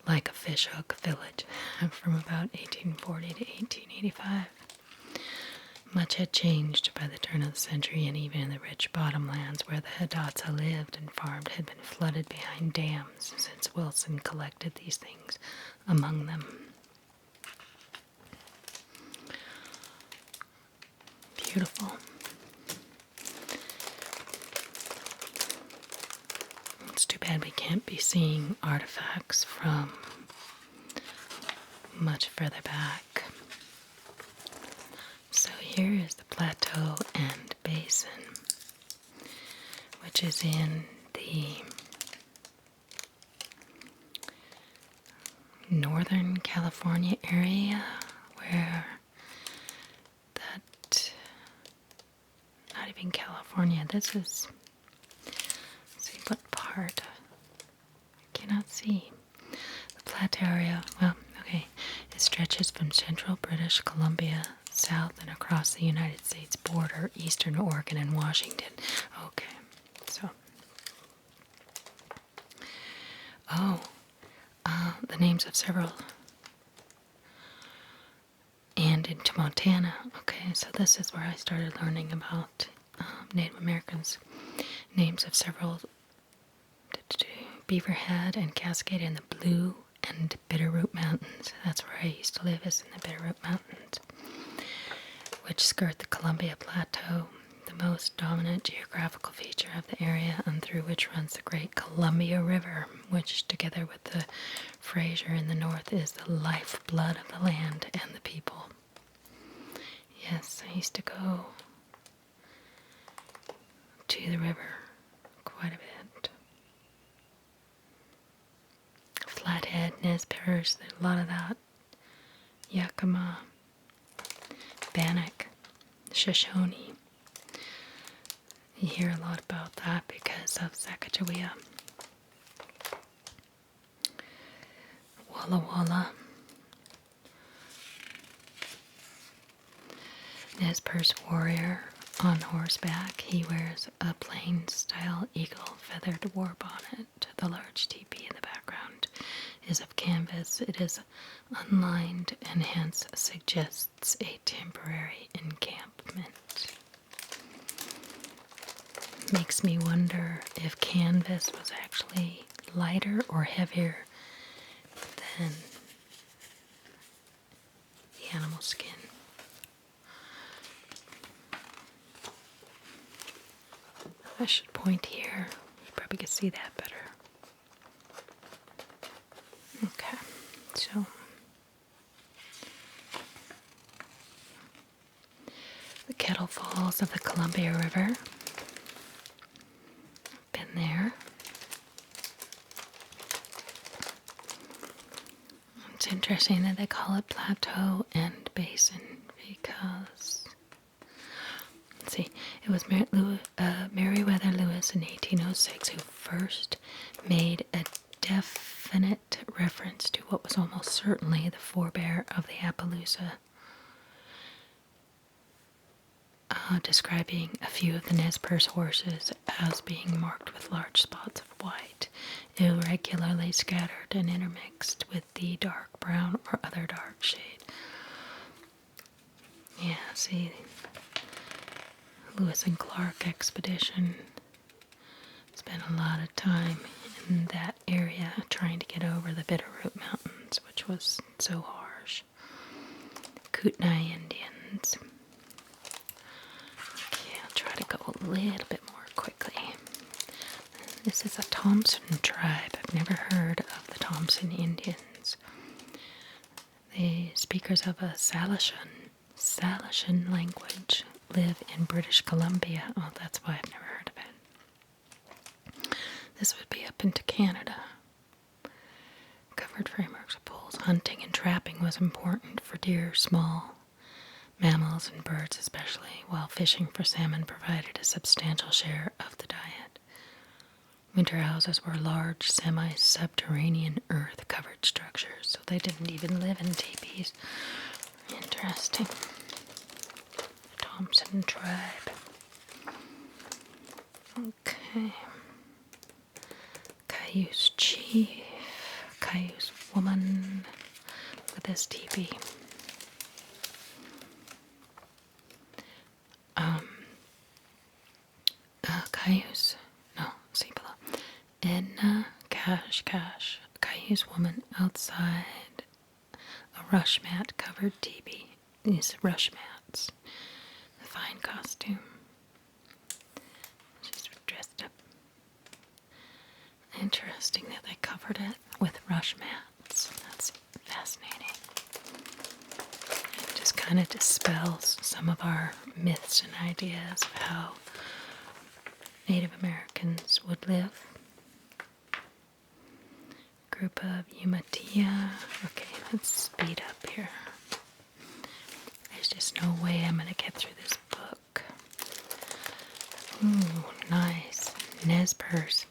Like a Fish Hook Village from about 1840 to 1885. Much had changed by the turn of the century, and even the rich bottomlands where the Hidatsa lived and farmed had been flooded behind dams since Wilson collected these things among them. Beautiful. It's too bad we can't be seeing artifacts from much further back. So here is the Plateau and Basin, which is in the Northern California area, where not even California, this is, let's see what part, I cannot see. The Plateau area, it stretches from central British Columbia south and across the United States border, eastern Oregon and Washington. Okay, so, the names of several, and into Montana. Okay, so this is where I started learning about Native Americans. Names of several, Beaverhead and Cascade in the Blue and Bitterroot Mountains. That's where I used to live, is in the Bitterroot Mountains, which skirt the Columbia Plateau, the most dominant geographical feature of the area, and through which runs the great Columbia River, which, together with the Fraser in the north, is the lifeblood of the land and the people. Yes, I used to go to the river quite a bit. Flathead, Nespers, there's a lot of that. Yakima, Bannock, Shoshone. You hear a lot about that because of Sacagawea. Walla Walla. Nespers warrior on horseback. He wears a plain style eagle feathered war bonnet, the large teepee in the background is of canvas. It is unlined and hence suggests a temporary encampment. Makes me wonder if canvas was actually lighter or heavier than the animal skin. I should point here. You probably can see that better. Okay, so the Kettle Falls of the Columbia River. Been there. It's interesting that they call it Plateau and Basin because, let's see, it was Meriwether Lewis in 1806 who first made a definite reference to what was almost certainly the forebear of the Appaloosa, describing a few of the Nespers horses as being marked with large spots of white, irregularly scattered and intermixed with the dark brown or other dark shade. Yeah, see, Lewis and Clark expedition spent a lot of time in that area trying to get over the Bitterroot Mountains, which was so harsh. Kootenai Indians. Okay, I'll try to go a little bit more quickly. This is a Thompson tribe. I've never heard of the Thompson Indians. The speakers of a Salishan language live in British Columbia. Oh, that's why I've never heard of it. This would be up into Canada. Covered frameworks of poles. Hunting and trapping was important for deer, small mammals, and birds especially, while fishing for salmon provided a substantial share of the diet. Winter houses were large, semi-subterranean earth-covered structures, so they didn't even live in teepees. Interesting. Thompson Tribe. Okay. Cayuse Chief. Cayuse Woman. Look at this teepee. Cayuse. No, see below. Edna Cash, Cayuse Woman outside a rush mat covered teepee. These rush mats. The fine costume. She's dressed up. Interesting that they covered it with rush mats. That's fascinating. It just kind of dispels some of our myths and ideas of how Native Americans would live. Group of Umatilla. Okay, let's speed up here. There's just no way I'm going to get through this book. Ooh, nice. Nespers.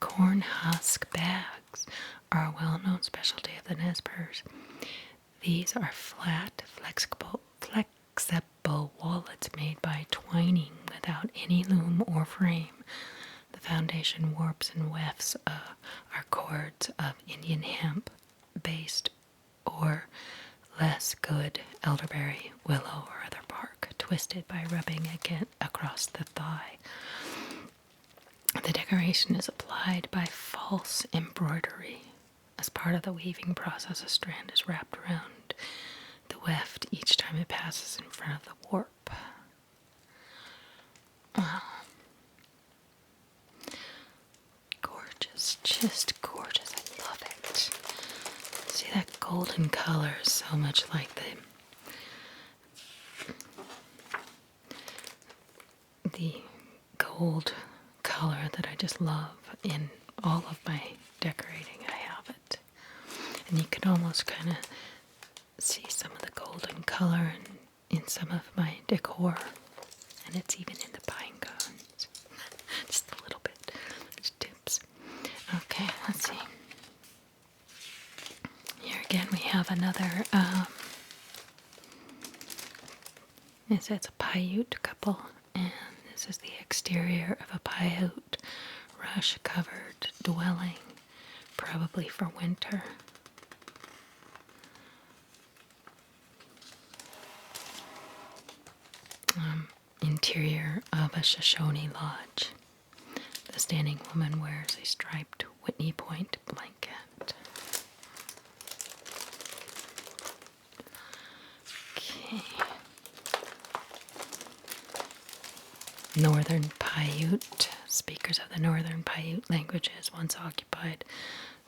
Corn husk bags are a well-known specialty of the Nespers. These are flat, flexible wallets made by twining without any loom or frame. The foundation warps and wefts are cords of Indian hemp based or less good elderberry, willow, or other bark, twisted by rubbing across the thigh. The decoration is applied by false embroidery. As part of the weaving process, a strand is wrapped around the weft each time it passes in front of the warp. Wow. Gorgeous, just gorgeous. I love it. See that golden color is so much like the gold color that I just love in all of my decorating. I have it. And you can almost kind of see some of the golden color in some of my decor. And it's even in the pine cones. Just a little bit. Just tips. Okay, let's see. Here again we have another, it's a Paiute couple. And this is the exterior of a Paiute rush-covered dwelling probably for winter. Interior of a Shoshone lodge. The standing woman wears a striped Whitney Point blanket. Okay. Northern Paiute. Speakers of the Northern Paiute languages once occupied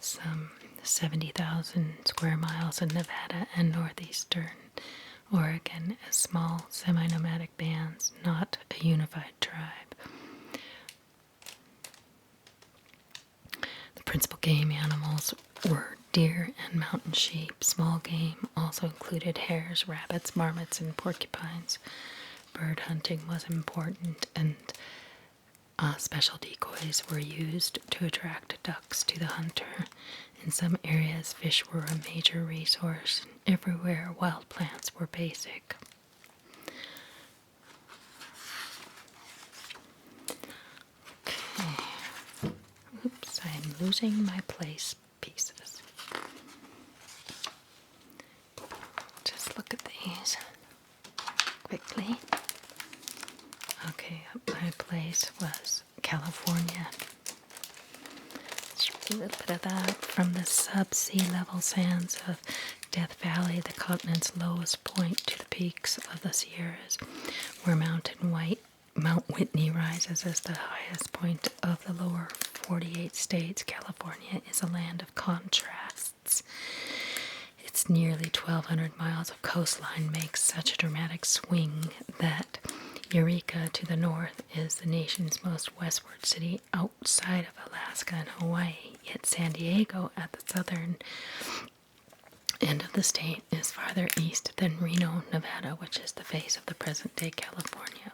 some 70,000 square miles in Nevada and northeastern Oregon as small semi-nomadic bands, not a unified tribe. The principal game animals were deer and mountain sheep. Small game also included hares, rabbits, marmots, and porcupines. Bird hunting was important, and special decoys were used to attract ducks to the hunter. In some areas, fish were a major resource. Everywhere, wild plants were basic. Okay. Oops, I'm losing my place pieces. Just look at these quickly. Okay, my place was California. Let's read a little bit of that. From the sub-sea level sands of Death Valley, the continent's lowest point, to the peaks of the Sierras, where Mount Whitney rises as the highest point of the lower 48 states. California is a land of contrasts. Its nearly 1,200 miles of coastline makes such a dramatic swing that Eureka to the north is the nation's most westward city outside of Alaska and Hawaii, yet San Diego at the southern end of the state is farther east than Reno, Nevada, which is the face of the present-day California.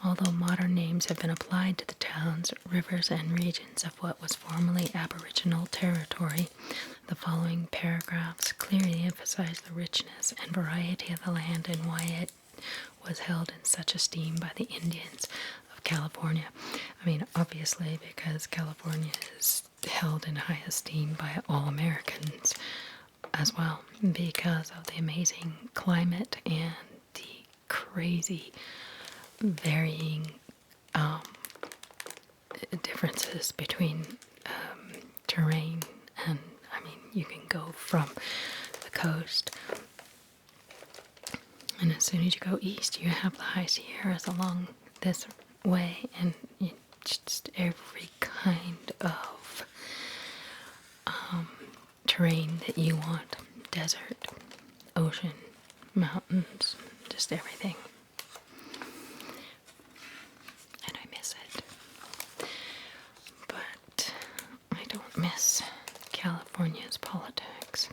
Although modern names have been applied to the towns, rivers, and regions of what was formerly Aboriginal territory, the following paragraphs clearly emphasize the richness and variety of the land and why it was held in such esteem by the Indians of California. I mean, obviously, because California is held in high esteem by all Americans as well, because of the amazing climate and the crazy varying differences between terrain. And I mean, you can go from the coast, and as soon as you go east, you have the high Sierras along this way, and just every kind of terrain that you want. Desert, ocean, mountains, just everything. And I miss it. But I don't miss California's politics.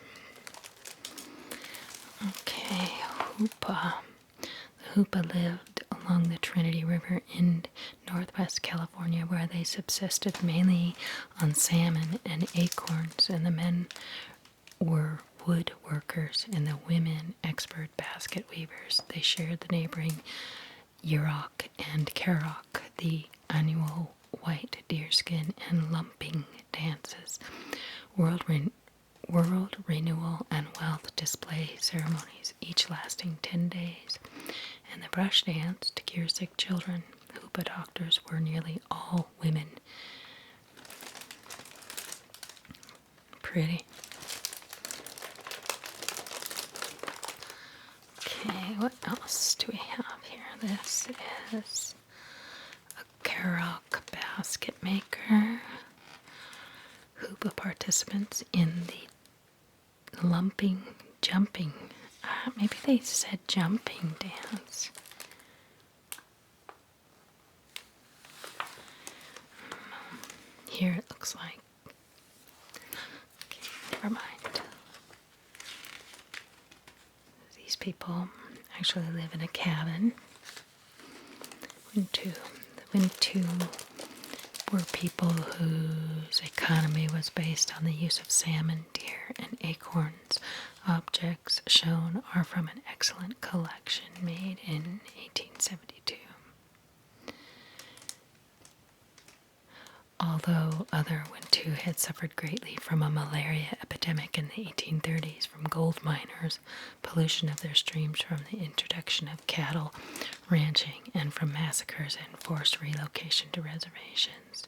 Okay, Hoopa. The Hoopa lived along the Trinity River in northwest California, where they subsisted mainly on salmon and acorns, and the men were wood workers and the women expert basket weavers. They shared the neighboring Yurok and Carrock, the annual white deerskin and lumping dances, world renewal and wealth display ceremonies, each lasting 10 days, and the brush dance to cure sick children. Hoopa doctors were nearly all women. Pretty. Okay, what else do we have here? This is a Carrock basket maker. Hoopa participants in the lumping, jumping, maybe they said jumping dance. Here it looks like, okay, never mind. These people actually live in a cabin. The Wintu were people whose economy was based on the use of salmon, deer, and acorns. Objects shown are from an excellent collection made in 1872. although other Wintu had suffered greatly from a malaria epidemic in the 1830s from gold miners, pollution of their streams from the introduction of cattle ranching, and from massacres and forced relocation to reservations.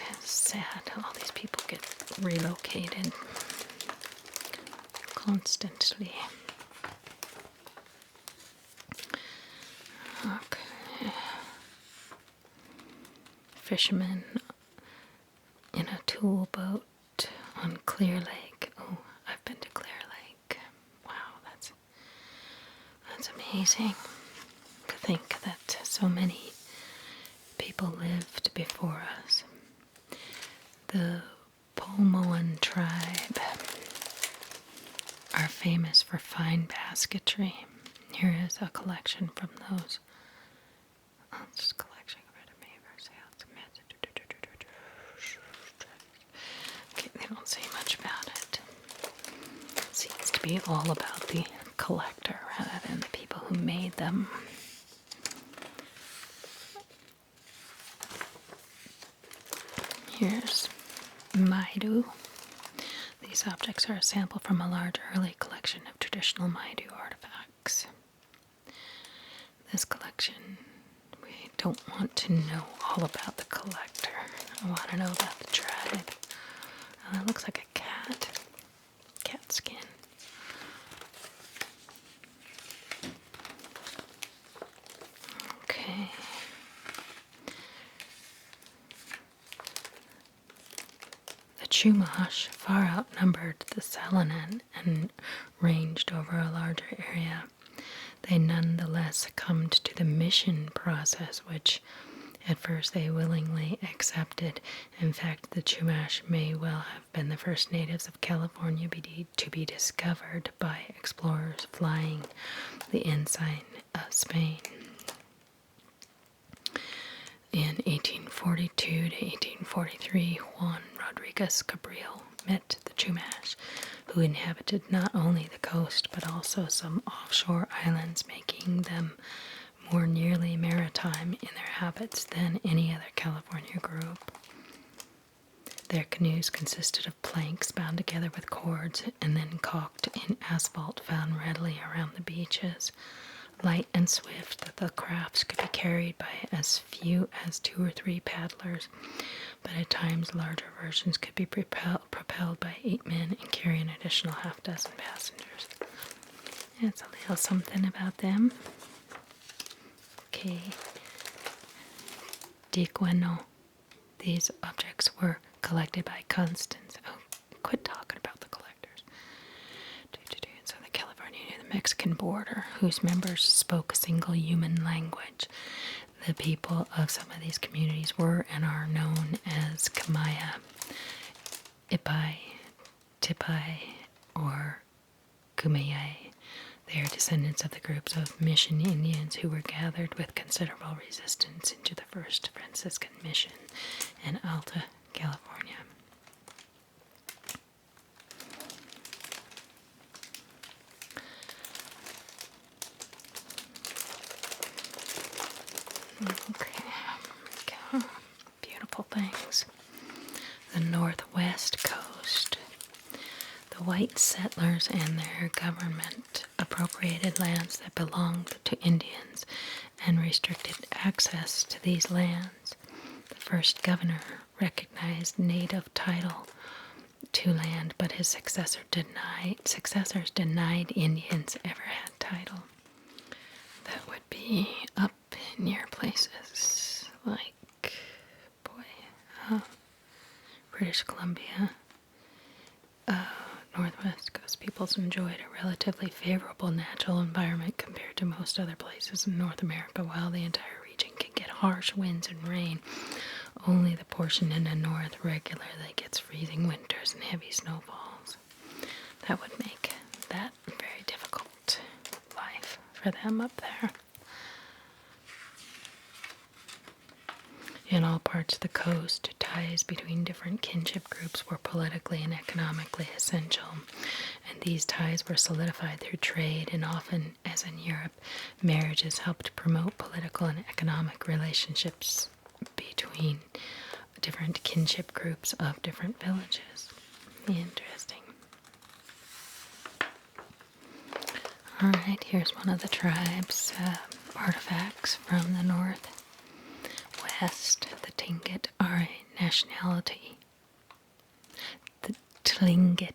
It's sad. All these people get relocated constantly. Okay. Fishermen in a tool boat on Clear Lake. Oh, I've been to Clear Lake. Wow, that's amazing. To think that so many people lived before us. The Plateau Tribe are famous for fine basketry. Here is a collection from those. Oh, it's just a collection of okay, they don't say much about it. It seems to be all about the collector rather than the people who made them. Here's Maidu. These objects are a sample from a large early collection of traditional Maidu artifacts. This collection, we don't want to know all about the collector. I want to know about the tribe. Oh, that looks like a cat. Cat skin. Okay. The Chumash far outnumbered the Salinan and ranged over a larger area. They nonetheless succumbed to the mission process, which at first they willingly accepted. In fact, the Chumash may well have been the first natives of California to be discovered by explorers flying the ensign of Spain. In 1842 to 1843, Juan Rodriguez Cabrillo met the Chumash, who inhabited not only the coast but also some offshore islands, making them more nearly maritime in their habits than any other California group. Their canoes consisted of planks bound together with cords and then caulked in asphalt found readily around the beaches. Light and swift, the crafts could be carried by as few as 2 or 3 paddlers, but at times larger versions could be propelled by 8 men and carry an additional half-dozen passengers. That's a little something about them. Okay. Diqueno. These objects were collected by Constance. Oh, quit talking about the collectors. So the California near the Mexican border, whose members spoke a single human language. The people of some of these communities were and are known as Kamaya, Ipai, Tipai, or Kumeyae. They are descendants of the groups of mission Indians who were gathered with considerable resistance into the first Franciscan mission in Alta California. Okay, beautiful things. The Northwest Coast. The white settlers and their government appropriated lands that belonged to Indians and restricted access to these lands. The first governor recognized native title to land, but his successors denied Indians ever had title. That would be up near places like, British Columbia. Northwest Coast peoples enjoyed a relatively favorable natural environment compared to most other places in North America. While the entire region can get harsh winds and rain, only the portion in the north regularly gets freezing winters and heavy snowfalls. That would make that a very difficult life for them up there. In all parts of the coast, ties between different kinship groups were politically and economically essential, and these ties were solidified through trade, and often, as in Europe, marriages helped promote political and economic relationships between different kinship groups of different villages. Interesting. Alright, here's one of the tribe's artifacts from the northwest. The Tlingit are a nationality. The Tlingit.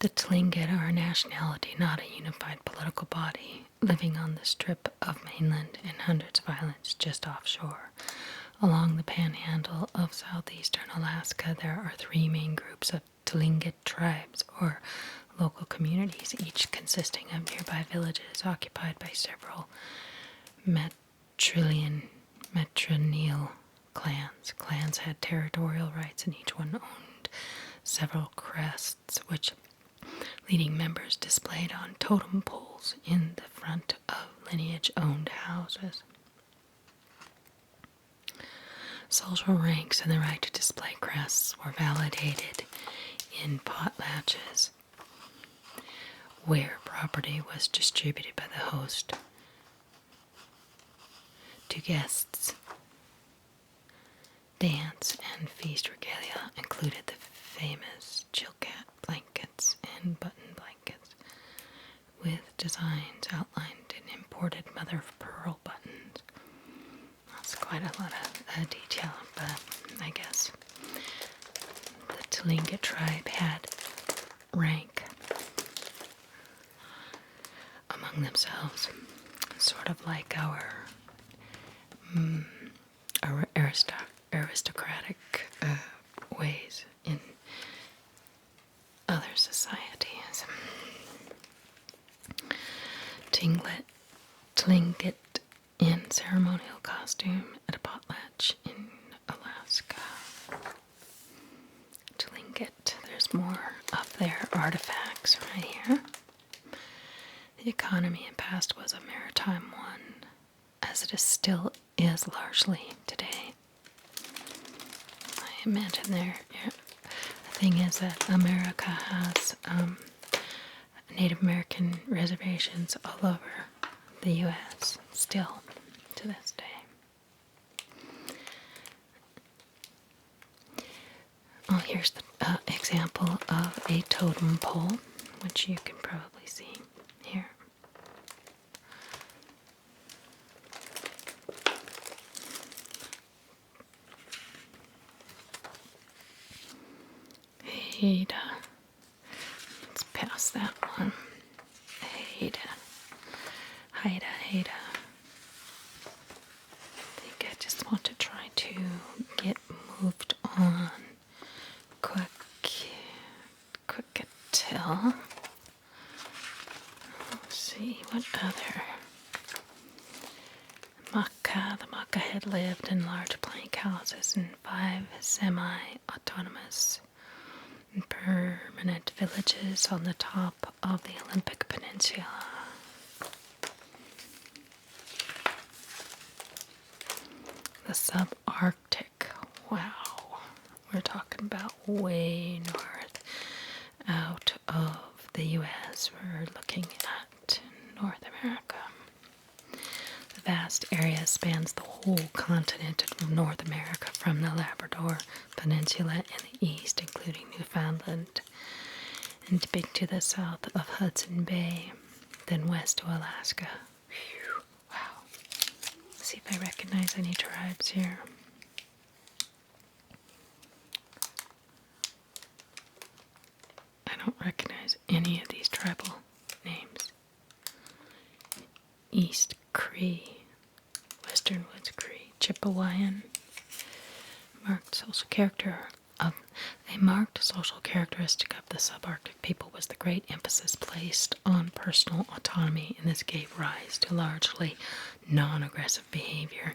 The Tlingit are a nationality, not a unified political body, living on the strip of mainland in hundreds of islands just offshore. Along the panhandle of southeastern Alaska, there are three main groups of Talinga tribes, or local communities, each consisting of nearby villages occupied by several matrilineal clans. Clans had territorial rights, and each one owned several crests, which leading members displayed on totem poles in the front of lineage-owned houses. Social ranks and the right to display crests were validated in potlatches, where property was distributed by the host to guests. Dance and feast regalia included the famous chilkat blankets and button blankets with designs outlined in imported mother-of-pearl buttons. That's quite a lot of detail, but I guess the Talinga tribe had rank among themselves, sort of like our aristocratic ways in other societies. Tlingit in ceremonial costume at a potlatch in Alaska. Tlingit, there's more of their artifacts right here. The economy in past was a maritime one, as it still is largely today. I imagine the thing is that America has Native American reservations all over the U.S. still to this day. Oh, here's the example of a totem pole, which you can probably see here. Haida. Let's pass that one. Haida. I think I just want to try to get moved on quick till. Let's see what other. The Maka had lived in large plank houses in 5 semi-autonomous permanent villages on the top of the Olympic Peninsula. The subarctic. Wow. We're talking about way north out of the U.S. We're looking at North America. The vast area spans the whole continent of North America, from the Labrador Peninsula in the east, including Newfoundland, and big to the south of Hudson Bay, then west to Alaska. Whew. Wow. Let's see if I recognize any tribes here. I don't recognize any of these tribal names. East Cree, Western Woods Cree, Chippewayan. A marked social characteristic of the subarctic people was the great emphasis placed on personal autonomy, and this gave rise to largely non-aggressive behavior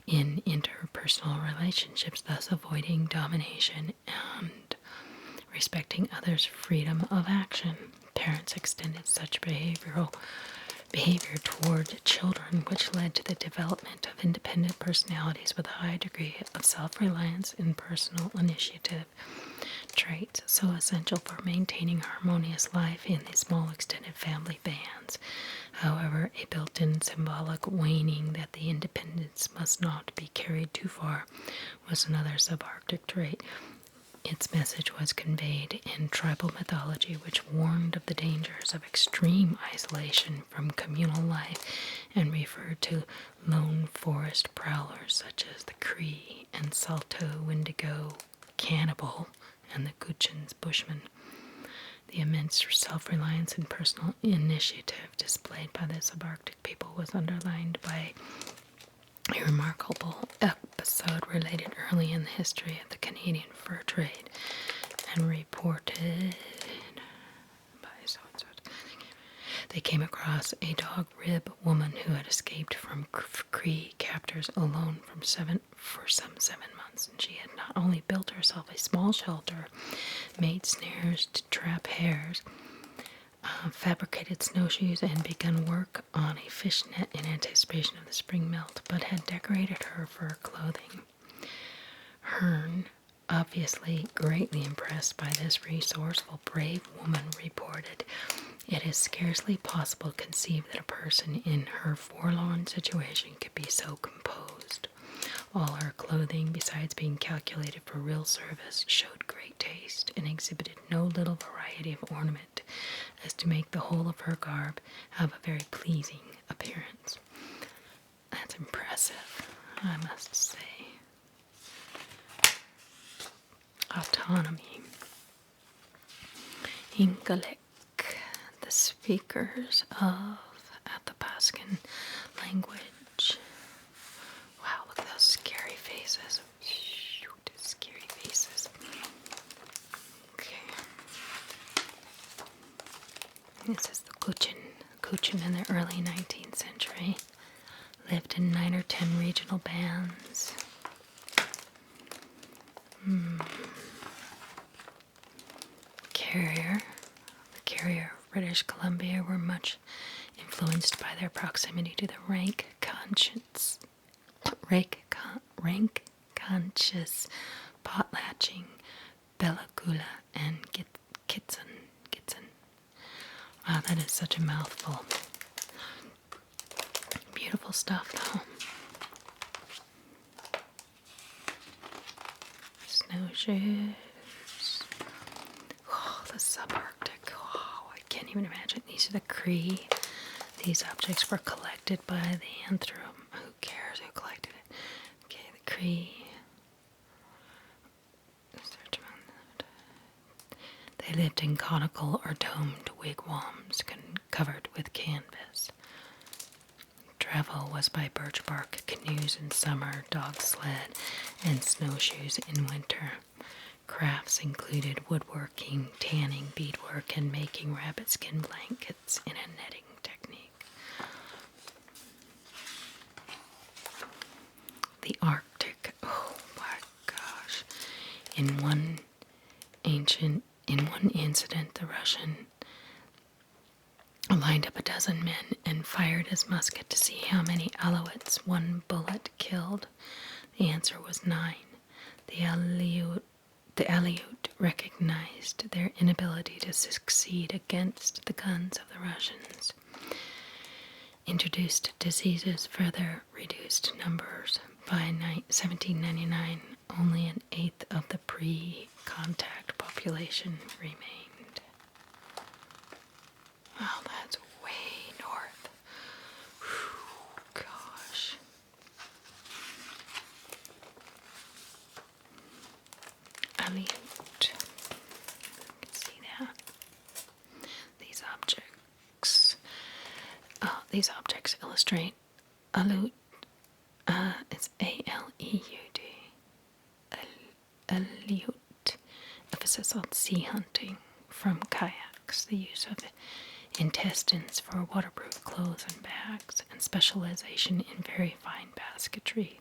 in interpersonal relationships, thus avoiding domination and respecting others' freedom of action. Parents extended such behavior behavior toward children, which led to the development of independent personalities with a high degree of self-reliance and personal initiative, traits so essential for maintaining harmonious life in the small extended family bands. However, a built-in symbolic waning that the independence must not be carried too far was another subarctic trait. Its message was conveyed in tribal mythology, which warned of the dangers of extreme isolation from communal life and referred to lone forest prowlers such as the Cree and Salto Wendigo cannibal and the Goochins bushman. The immense self-reliance and personal initiative displayed by the subarctic people was underlined by a remarkable episode related early in the history of the Canadian fur trade and reported by they came across a dog rib woman who had escaped from Cree captors alone for some 7 months, and she had not only built herself a small shelter, made snares to trap hares, fabricated snowshoes, and begun work on a fish net in anticipation of the spring melt, but had decorated her fur clothing. Hearn, obviously greatly impressed by this resourceful, brave woman, reported, "It is scarcely possible to conceive that a person in her forlorn situation could be so composed. All her clothing, besides being calculated for real service, showed great taste and exhibited no little variety of ornament, as to make the whole of her garb have a very pleasing appearance." That's impressive, I must say. Autonomy. Inkalik, the speakers of Athabascan language. Wow, look at those scary faces. Shoot, scary faces. Okay. This is the Cochin. Cochin in the early 19th century lived in 9 or 10 regional bands. The Carrier of British Columbia were much influenced by their proximity to the rank-conscious potlatching Belagula and Kitson. Wow, that is such a mouthful. Beautiful stuff, though. Snowshoes. Oh, the subarctic. Oh, I can't even imagine. These are the Cree. These objects were collected by the Anthrum. Who cares who collected it? Okay, the Cree. They lived in conical or domed wigwams covered with canvas. Travel was by birch bark canoes in summer, dog sled, and snowshoes in winter. Crafts included woodworking, tanning, beadwork, and making rabbit skin blankets in a netting technique. The Arctic. Oh my gosh. In one incident, the Russian lined up a dozen men and fired his musket to see how many Alouettes one bullet killed. The answer was 9. The Aleut recognized their inability to succeed against the guns of the Russians. Introduced diseases further reduced numbers. By 1799, only an eighth of the pre-contact population remained. Wow, that's way north. Whew, gosh. Aleut. You can see that. These objects illustrate Aleut. It's A-L-E-U-D. Aleut. Emphasis on sea hunting from kayaks, the use of intestines for waterproof clothes and bags, and specialization in very fine basketry,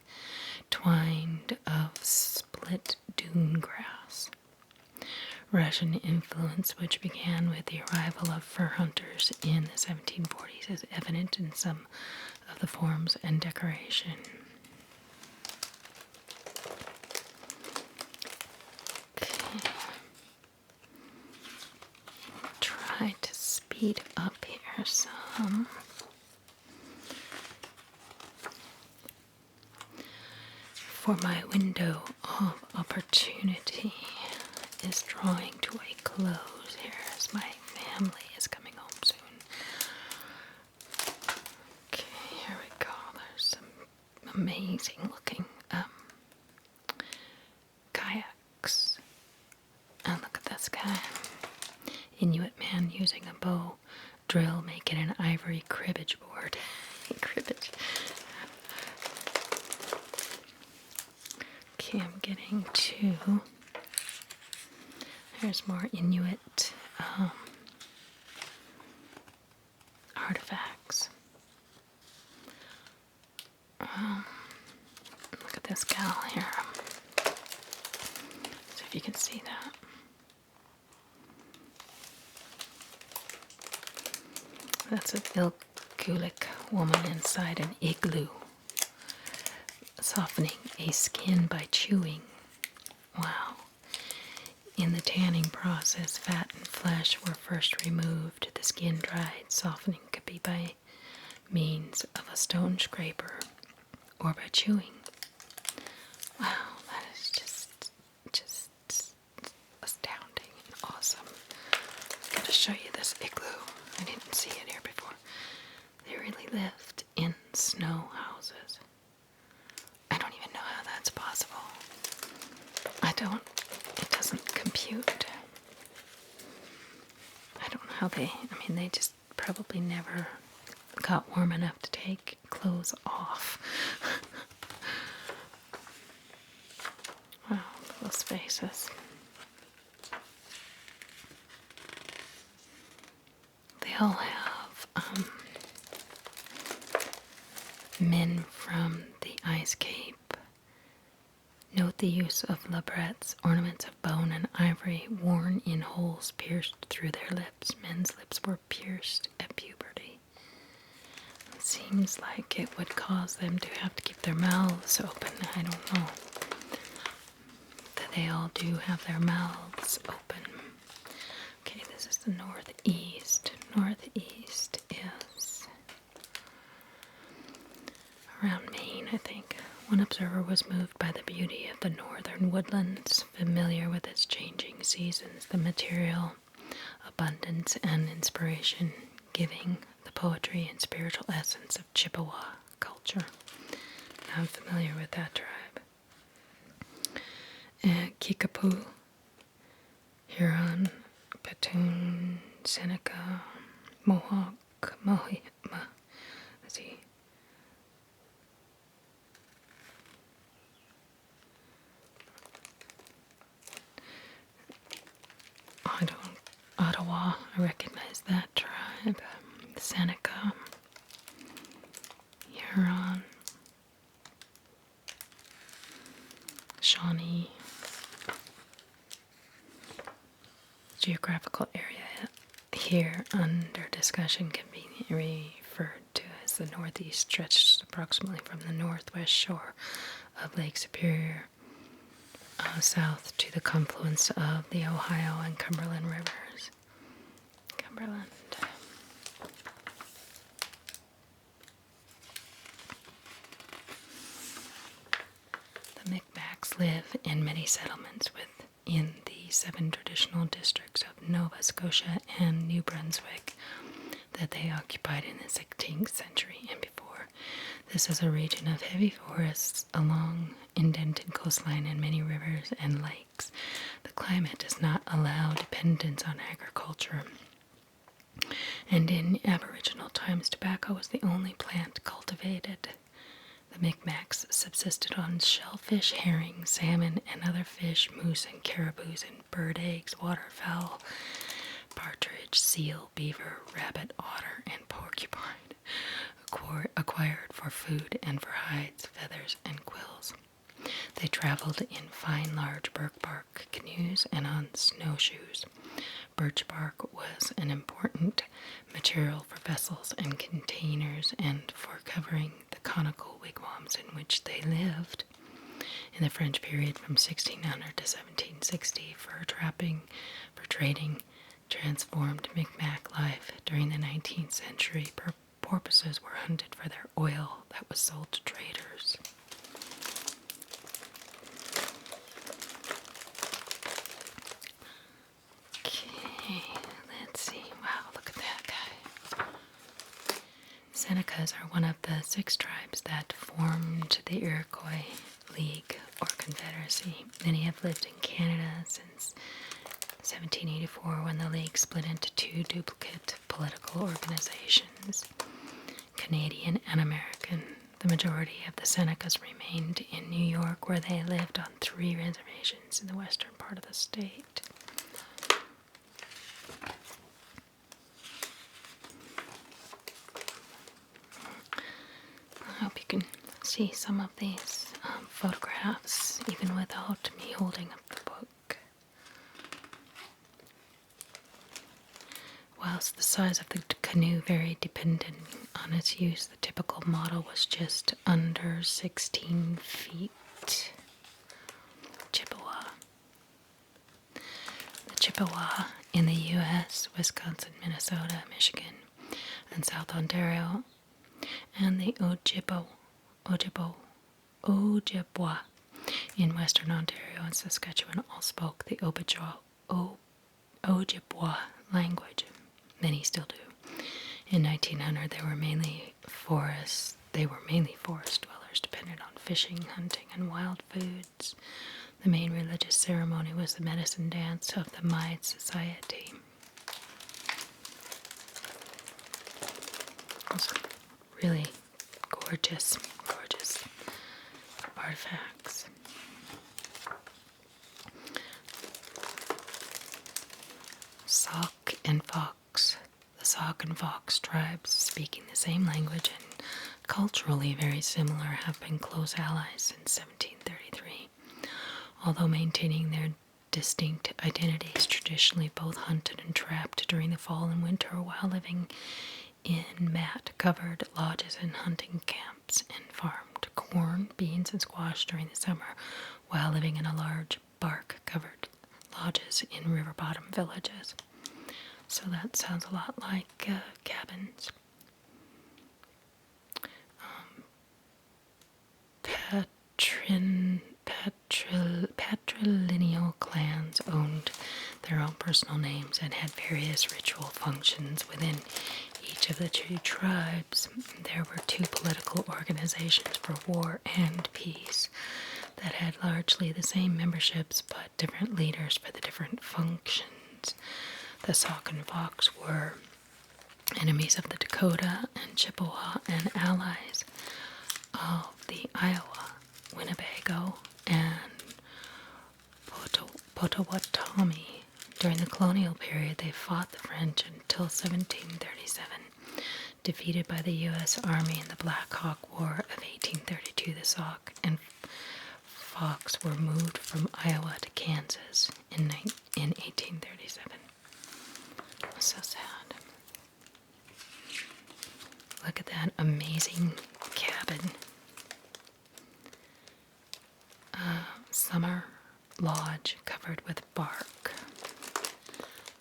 twined of split dune grass. Russian influence, which began with the arrival of fur hunters in the 1740s, is evident in some of the forms and decoration. Okay. Try to speed up here some. For my window of opportunity is drawing to a close here as my family is coming home soon. Okay, here we go. There's some amazing looking kayaks. And look at this guy. Inuit man using a bow drill making an ivory cribbage board. Cribbage. Okay, I'm getting to... There's more Inuit artifacts. Look at this gal here. See if you can see that. That's a Ilkulik woman inside an igloo, softening a skin by chewing. Wow. In the tanning process, fat and flesh were first removed. The skin dried. Softening could be by means of a stone scraper or by chewing. Wow, that is just astounding and awesome. I've got to show you this igloo. I didn't see it here before. They really lived in snow houses. I don't even know how that's possible. It doesn't compute. I don't know how they just probably never got warm enough to take clothes off. Wow, those faces. They all have men from the Ice Cape. Note the use of labrettes, ornaments of bone and ivory worn in holes pierced through their lips. Men's lips were pierced at puberty. It seems like it would cause them to have to keep their mouths open. I don't know. They all do have their mouths open. Okay, this is the northeast. Northeast is around Maine, I think. One observer was moved by the beauty of the northern woodlands, familiar with its changing seasons, the material, abundance, and inspiration, giving the poetry and spiritual essence of Chippewa culture. I'm familiar with that tribe. Kickapoo, Huron, Petun, Seneca, Mohawk, let's see. Ottawa, I recognize that tribe. Seneca, Huron, Shawnee. Geographical area here under discussion can be referred to as the Northeast, stretched approximately from the northwest shore of Lake Superior south to the confluence of the Ohio and Cumberland rivers. Cumberland. The Micmacs live in many settlements within the 7 traditional districts of Nova Scotia and New Brunswick that they occupied in the 16th century and before. This is a region of heavy forests along indented coastline and many rivers and lakes. The climate does not allow dependence on agriculture, and in Aboriginal times tobacco was the only plant cultivated. The Micmacs subsisted on shellfish, herring, salmon, and other fish, moose and caribous, and bird eggs, waterfowl, partridge, seal, beaver, rabbit, otter, and porcupine, acquired for food and for hides, feathers, and quills. They traveled in fine, large birch bark canoes and on snowshoes. Birch bark was an important material for vessels and containers and for covering the conical wigwams in which they lived. In the French period from 1600 to 1760, fur trapping, fur trading transformed Micmac life. During the 19th century, porpoises were hunted for their oil that was sold to traders. Okay, let's see. Wow, look at that guy. Senecas are one of the 6 tribes that formed the Iroquois League or Confederacy. Many have lived in Canada since 1784, when the League split into 2 duplicate political organizations, Canadian and American. The majority of the Senecas remained in New York, where they lived on 3 reservations in the western part of the state. I hope you can see some of these photographs, even without me holding up the book. Whilst the size of the canoe varied depending on its use, the typical model was just under 16 feet. Chippewa. The Chippewa in the U.S., Wisconsin, Minnesota, Michigan, and South Ontario, and the Ojibwa in Western Ontario and Saskatchewan all spoke the Ojibwa language. Many still do. In 1900, they were mainly forest dwellers, dependent on fishing, hunting, and wild foods. The main religious ceremony was the medicine dance of the Maid Society. Those really gorgeous artifacts. Sauk and Fox. The Sauk and Fox tribes, speaking the same language and culturally very similar, have been close allies since 1733. Although maintaining their distinct identities, traditionally both hunted and trapped during the fall and winter while living in mat-covered lodges and hunting camps, and farmed corn, beans, and squash during the summer while living in a large bark-covered lodges in river-bottom villages. So that sounds a lot like cabins. Patrilineal clans owned their own personal names and had various ritual functions within each of the 2 tribes. There were 2 political organizations for war and peace that had largely the same memberships but different leaders for the different functions. The Sauk and Fox were enemies of the Dakota and Chippewa and allies of the Iowa, Winnebago, and Potawatomi. During the colonial period, they fought the French until 1737. Defeated by the U.S. Army in the Black Hawk War of 1832, the Sauk and Fox were moved from Iowa to Kansas in 1837. So sad. Look at that amazing cabin. Summer lodge covered with bark.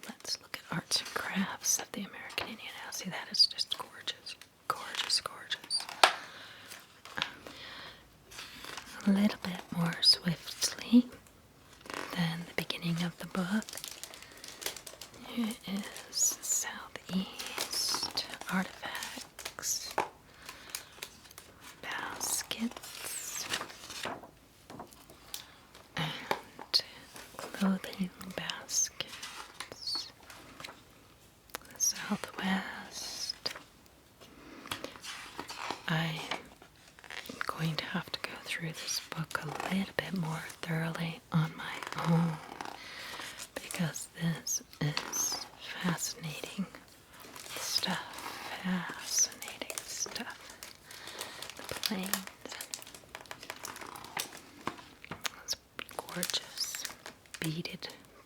Let's look at arts and crafts of the American Indian house. See, that is just gorgeous. Gorgeous, gorgeous. A little bit more swiftly than the beginning of the book. Here is Southeast artifacts, baskets, and clothing baskets. The Southwest. I'm going to have to go through this book a little bit more thoroughly on my own, because this is fascinating stuff. Fascinating stuff. The plains.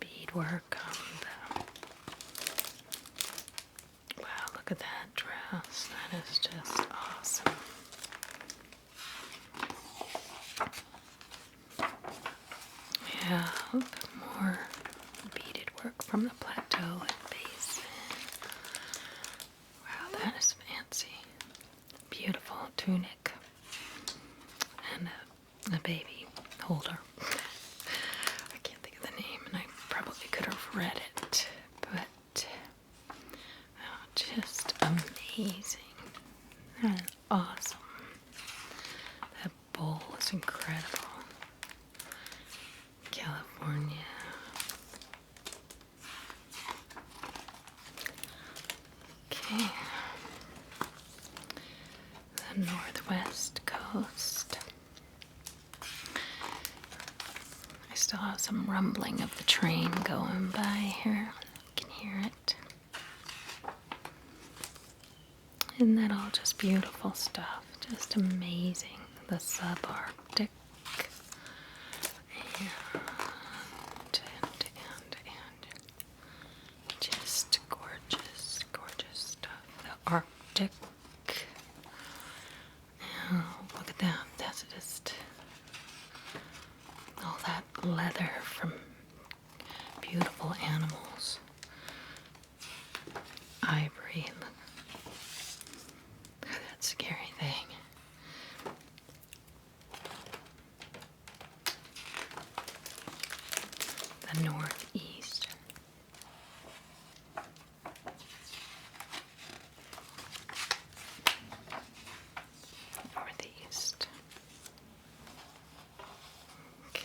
beadwork on the. Wow, look at that dress. That is just awesome. Yeah, more beaded work from the Plateau and Basin. Wow, that is fancy. Beautiful tunic. And a baby holder. I can't think of the name, and I probably could have read it, but just amazing. That is awesome. That bowl is incredible. California. Okay. The Northwest Coast. I still have some rumbling of the train going by here. You can hear it. Isn't that all just beautiful stuff? Just amazing. The subarctic. And just gorgeous, gorgeous stuff. The Arctic. Oh, look at that. That's just all that leather from beautiful animals. Ivory. Look at that scary thing. The Northeast. Northeast. Okay.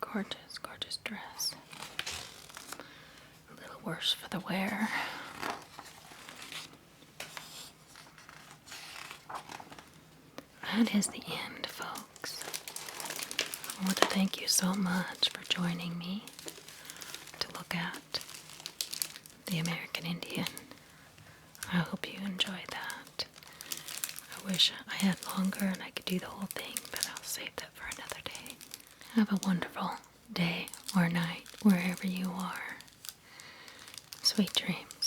Gorgeous, gorgeous dress. A little worse for the wear. That is the end, folks. I want to thank you so much for joining me to look at the American Indian. I hope you enjoyed that. I wish I had longer and I could do the whole thing, but I'll save that for another day. Have a wonderful day or night wherever you are. Sweet dreams.